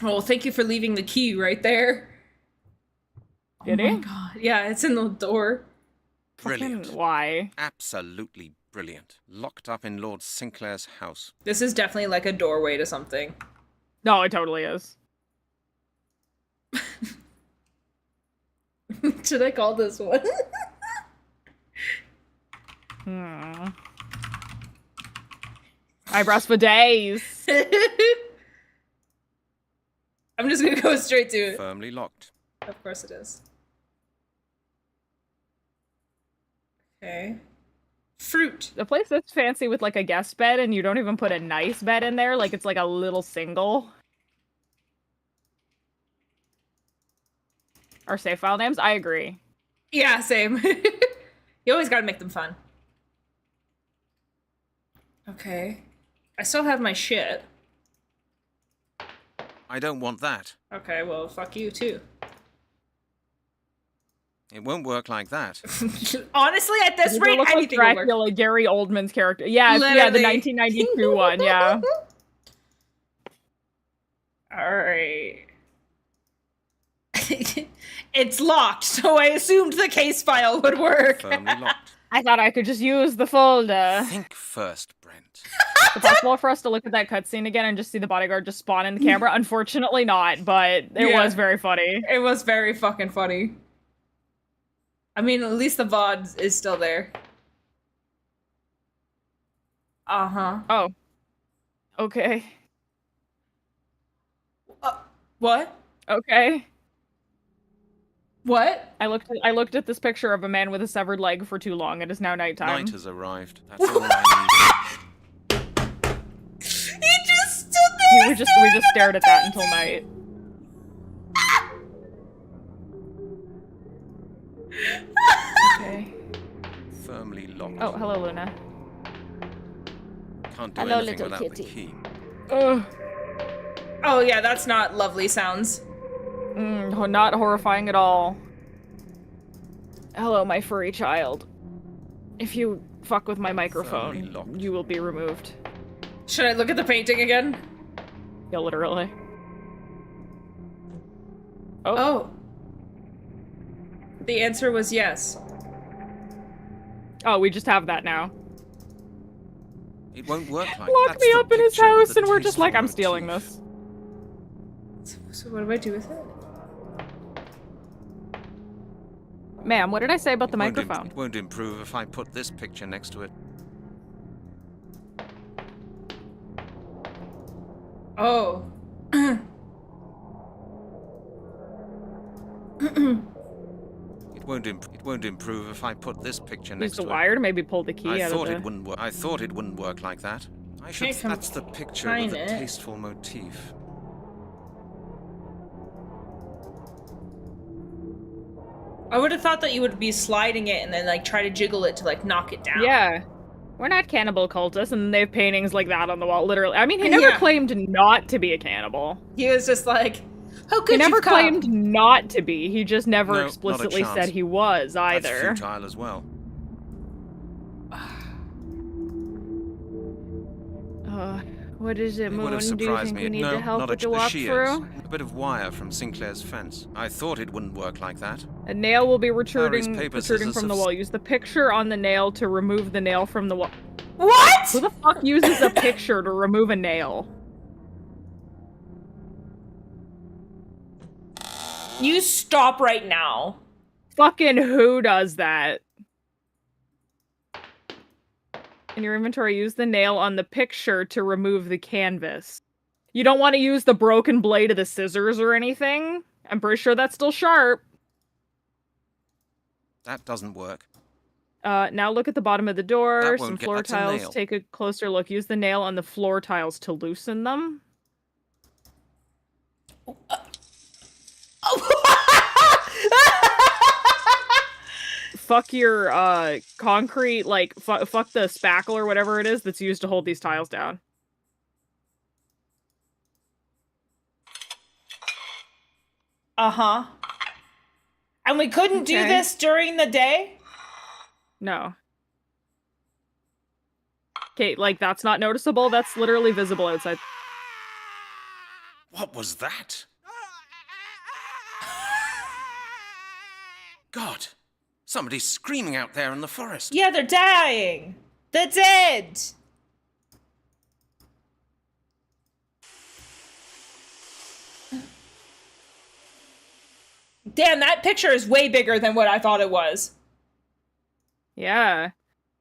Oh, thank you for leaving the key right there. Did Oh he? my god. Yeah, it's in the door. Brilliant. Fucking why? Absolutely brilliant. Locked up in Lord Sinclair's house. This is definitely like a doorway to something. No, it totally is. Should I call this one? Eyebrows for days. I'm just gonna go straight to it. Firmly locked. Of course it is. Okay. Fruit. The place that's fancy with like a guest bed and you don't even put a nice bed in there, like it's like a little single. Our save file names? I agree. Yeah, same. You always gotta make them fun. Okay. I still have my shit. I don't want that. Okay, well, fuck you too. It won't work like that. Honestly, at this Does it rate, look like anything will work. Dracula, Gary Oldman's character. Yeah, yeah, the Literally. 1992 one, yeah. Alright. It's locked, so I assumed the case file would work. Firmly locked. I thought I could just use the folder. Think first, Brent. Is it possible for us to look at that cutscene again and just see the bodyguard just spawn in the camera? Unfortunately not, but it Yeah. was very funny. It was very fucking funny. I mean, at least the VOD is still there. Uh-huh. Oh. Okay. What? Okay. What? I looked at this picture of a man with a severed leg for too long. It is now nighttime. Night has arrived. That's all I He just stood there. We just stared at that until night. Okay. need. Firmly locked. Oh, hello, Luna. Can't do Hello, anything little without the kitty. key. Ugh. Oh yeah, that's not lovely sounds. Not horrifying at all. Hello, my furry child. If you fuck with my microphone, you will be removed. Should I look at the painting again? Yeah, literally. Oh. The answer was yes. Oh, we just have that now. It won't work like Lock that's me the up in his picture with house, the and we're just like, tasteful I'm stealing motif. this. So what do I do with it? Ma'am, what did I say about the It won't microphone? It won't improve if I put this picture next to it. Oh. It won't improve if I put this picture Use next the to wire to maybe pull the key it. out of the... Wouldn't work. I thought it wouldn't work like that. I should. Can't That's the picture with the combine it. tasteful motif. I would have thought that you would be sliding it and then like try to jiggle it to like knock it down. Yeah. We're not cannibal cultists, and they have paintings like that on the wall, literally. I mean, he never Yeah. claimed not to be a cannibal. He was just like, how could He never you come? claimed not to be. He just never No, not a explicitly chance. said he was That's either. futile as well. What is it, It Moon? would have Do you surprised think me. we need No, to help not with the the shears. walkthrough? A bit of wire from Sinclair's fence. I thought it wouldn't work like that. A nail will be Harry's protruding paper from scissors the have wall. Use the picture on the nail to remove the nail from the wall. What? Who the fuck uses a picture to remove a nail? You stop right now. Fucking who does that? In your inventory, use the nail on the picture to remove the canvas. You don't want to use the broken blade of the scissors or anything? I'm pretty sure that's still sharp. That doesn't work. Now look at the bottom of the door. That Some won't get- floor that's a tiles. nail. Take a closer look. Use the nail on the floor tiles to loosen them. Fuck your concrete, like fuck the spackle or whatever it is that's used to hold these tiles down. Uh-huh. And we couldn't do Okay. this during the day? No. Okay, like that's not noticeable. That's literally visible outside. What was that? God, somebody's screaming out there in the forest. Yeah, they're dying. They're dead. Damn, that picture is way bigger than what I thought it was. Yeah.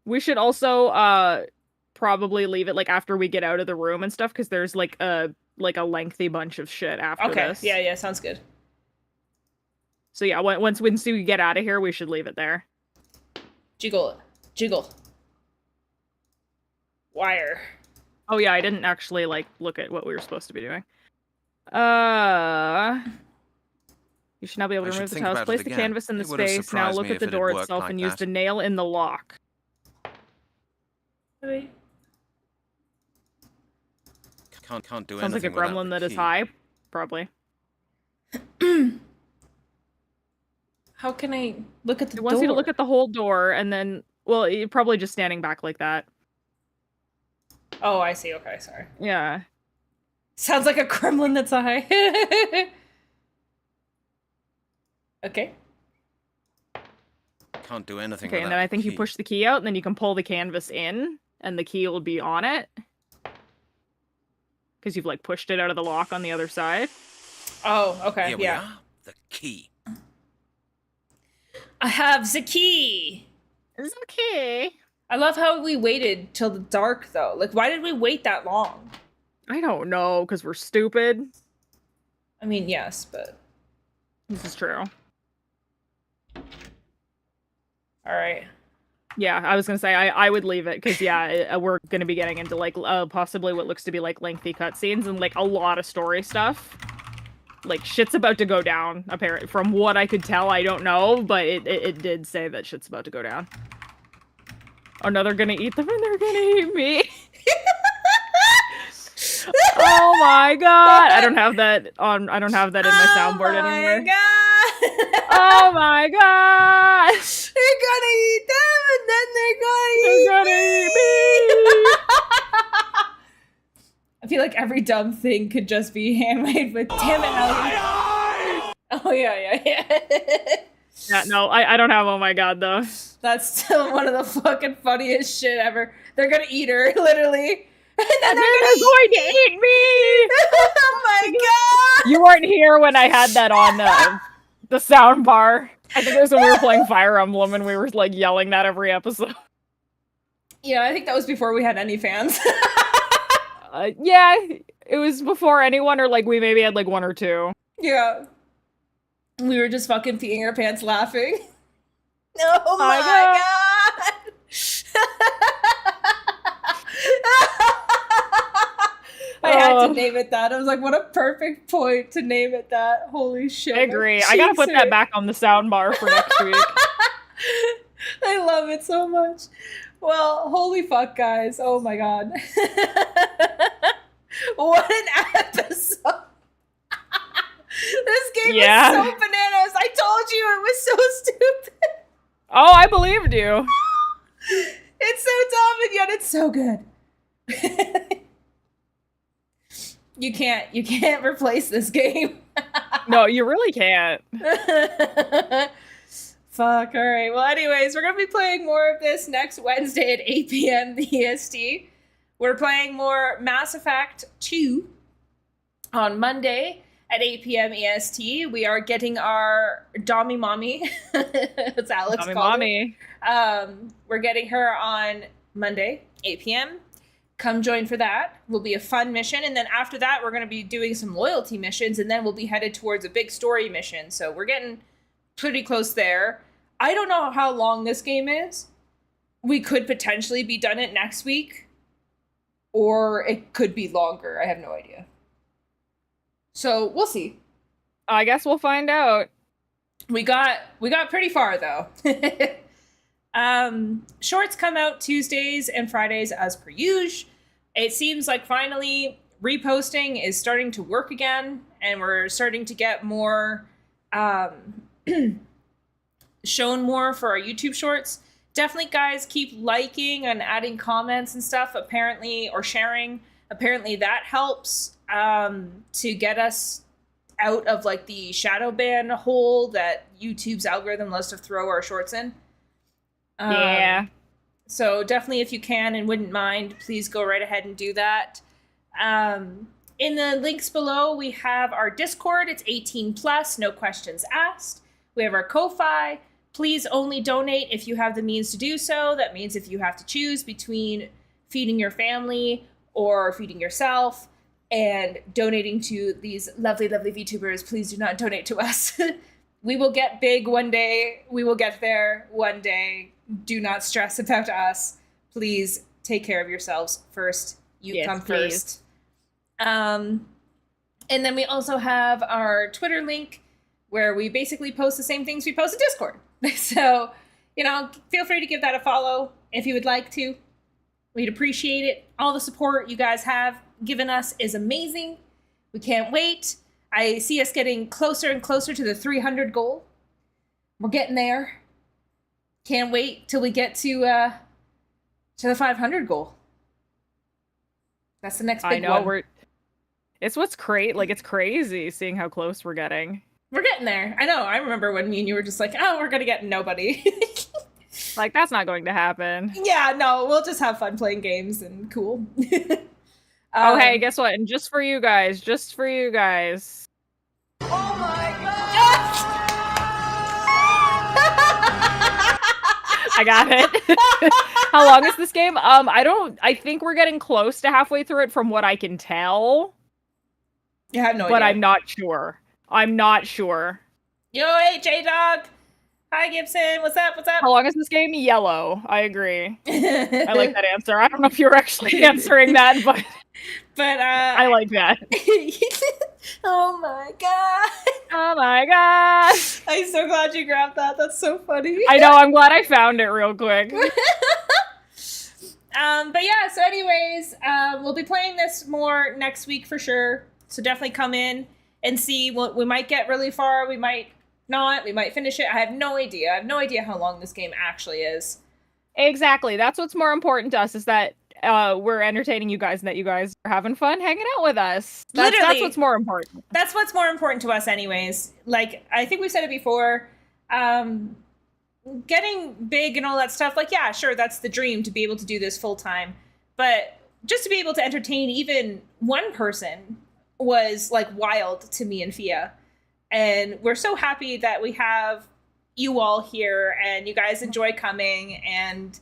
We should also probably leave it like after we get out of the room and stuff, because there's like a lengthy bunch of shit after Okay, this. yeah, sounds good. So yeah, once we get out of here, we should leave it there. Jiggle it. Jiggle. Wire. Oh yeah, I didn't actually like look at what we were supposed to be doing. You should now be able I to should remove the think tiles. about Place it the again. canvas in the It would have space. Now surprised look me at if the it had door worked itself like and use that. the nail in the lock. Can't do Sounds like a anything without gremlin the that is key. high. Probably. How can I look at the It door? wants you to look at the whole door and then, well, you're probably just standing back like that. Oh, I see. Okay, sorry. Yeah. Sounds like a gremlin that's high. Okay. Can't do anything Okay, and without then I the think you key. push the key out and then you can pull the canvas in and the key will be on it. Because you've like pushed it out of the lock on the other side. Oh, okay, Here we yeah. are. The key. I have the key. It's okay. I love how we waited till the dark, though. Like, why did we wait that long? I don't know, because we're stupid. I mean, yes, but... This is true. Alright. Yeah, I was gonna say, I would leave it, because yeah, we're gonna be getting into like, possibly what looks to be like lengthy cutscenes and like a lot of story stuff. Like, shit's about to go down, apparently. From what I could tell, I don't know, but it did say that shit's about to go down. Oh no, they're gonna eat them and they're gonna eat me. Oh my god! I don't have that on. I don't have that in my soundboard anymore. Oh my god! They're gonna eat them and then They're gonna eat me. I feel like every dumb thing could just be handmade with damn it, Ellie. Oh yeah. Yeah, no, I don't have oh my god though. That's still one of the fucking funniest shit ever. They're gonna eat her, literally. And then they're going to eat me! Oh my god! You weren't here when I had that on the sound bar. I think it was when we were playing Fire Emblem and we were like yelling that every episode. Yeah, I think that was before we had any fans. Yeah, it was before anyone, or like we maybe had like one or two. Yeah. We were just fucking peeing our pants laughing. Oh my god! I had to name it that. I was like, what a perfect point to name it that. Holy shit. I agree. I gotta put that back on the sound bar for next week. I love it so much. Well, holy fuck, guys. Oh my god. What an episode. This game is so bananas. I told you it was so stupid. Oh, I believed you. It's so dumb and yet it's so good. You can't replace this game. No, you really can't. Fuck, alright. Well, anyways, we're gonna be playing more of this next Wednesday at 8 p.m. EST. We're playing more Mass Effect 2 on Monday at 8 p.m. EST. We are getting our Dommy Mommy. That's Alex Dommy called Mommy. it. We're getting her on Monday, 8 p.m. Come join for that. Will be a fun mission. And then after that, we're going to be doing some loyalty missions, and then we'll be headed towards a big story mission. So we're getting pretty close there. I don't know how long this game is. We could potentially be done it next week, or it could be longer. I have no idea. So we'll see. I guess we'll find out. We got pretty far though. Shorts come out Tuesdays and Fridays as per usual. It seems like finally reposting is starting to work again, and we're starting to get more shown more for our YouTube shorts. Definitely, guys, keep liking and adding comments and stuff, apparently, or sharing. Apparently that helps to get us out of like the shadow ban hole that YouTube's algorithm loves to throw our shorts in. Yeah. So definitely, if you can and wouldn't mind, please go right ahead and do that. In the links below, we have our Discord. It's 18 plus, no questions asked. We have our Ko-Fi. Please only donate if you have the means to do so. That means if you have to choose between feeding your family or feeding yourself and donating to these lovely, lovely VTubers, please do not donate to us. We will get big one day. We will get there one day. Do not stress about us. Please take care of yourselves first. You come first. And then we also have our Twitter link where we basically post the same things we post in Discord. So, feel free to give that a follow if you would like to. We'd appreciate it. All the support you guys have given us is amazing. We can't wait. I see us getting closer and closer to the 300 goal. We're getting there. Can't wait till we get to the 500 goal. That's the next big one. I know, it's what's it's crazy seeing how close we're getting. We're getting there. I know. I remember when me and you were just like, oh, we're going to get nobody. Like, that's not going to happen. Yeah, no, we'll just have fun playing games and cool. Oh, hey, guess what? And just for you guys. Oh my god! Yes! I got it. How long is this game? I think we're getting close to halfway through it from what I can tell. You have no idea. But I'm not sure. Yo, hey, J-Dog! Hi, Gibson. What's up? How long is this game? Yellow. I agree. I like that answer. I don't know if you were actually answering that, but I like that. Oh my god. Oh my god. I'm so glad you grabbed that. That's so funny. I know. I'm glad I found it real quick. But yeah, so anyways, we'll be playing this more next week for sure. So definitely come in and see. We might get really far. We might not. We might finish it. I have no idea. I have no idea how long this game actually is. Exactly. That's what's more important to us, is that we're entertaining you guys and that you guys are having fun hanging out with us. That's what's more important. That's what's more important to us anyways. Like, I think we've said it before, getting big and all that stuff, like, yeah, sure, that's the dream to be able to do this full time. But just to be able to entertain even one person was like wild to me and Fia. And we're so happy that we have you all here and you guys enjoy coming and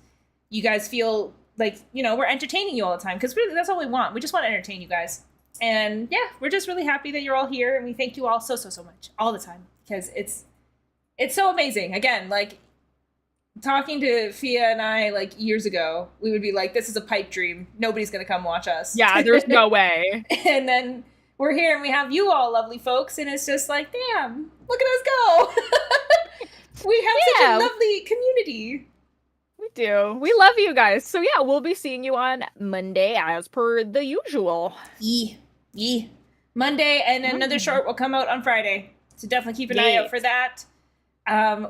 you guys feel like, we're entertaining you all the time, because really that's all we want. We just want to entertain you guys. And yeah, we're just really happy that you're all here, and we thank you all so much all the time, because it's so amazing. Again, like, talking to Fia and I like years ago, we would be like, this is a pipe dream. Nobody's going to come watch us. Yeah, there's no way. And then we're here and we have you all lovely folks, and it's just like, damn, look at us go. We have such a lovely community. We do. We love you guys. So yeah, we'll be seeing you on Monday as per the usual. Yee. Monday, and another short will come out on Friday. So definitely keep an eye out for that.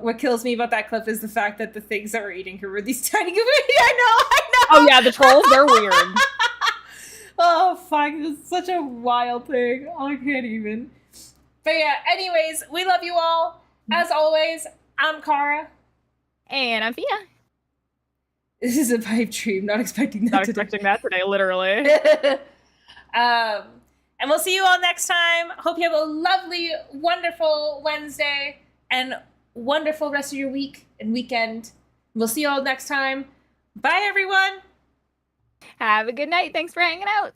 What kills me about that clip is the fact that the things that were eating her were these tiny... I know. Oh yeah, the trolls, they're weird. Oh, fuck. This is such a wild thing. Oh, I can't even. But yeah, anyways, we love you all. As always, I'm Kara. And I'm Fia. This is a pipe dream. Not expecting that Not today. expecting that today, literally. And we'll see you all next time. Hope you have a lovely, wonderful Wednesday and wonderful rest of your week and weekend. We'll see you all next time. Bye, everyone. Have a good night. Thanks for hanging out.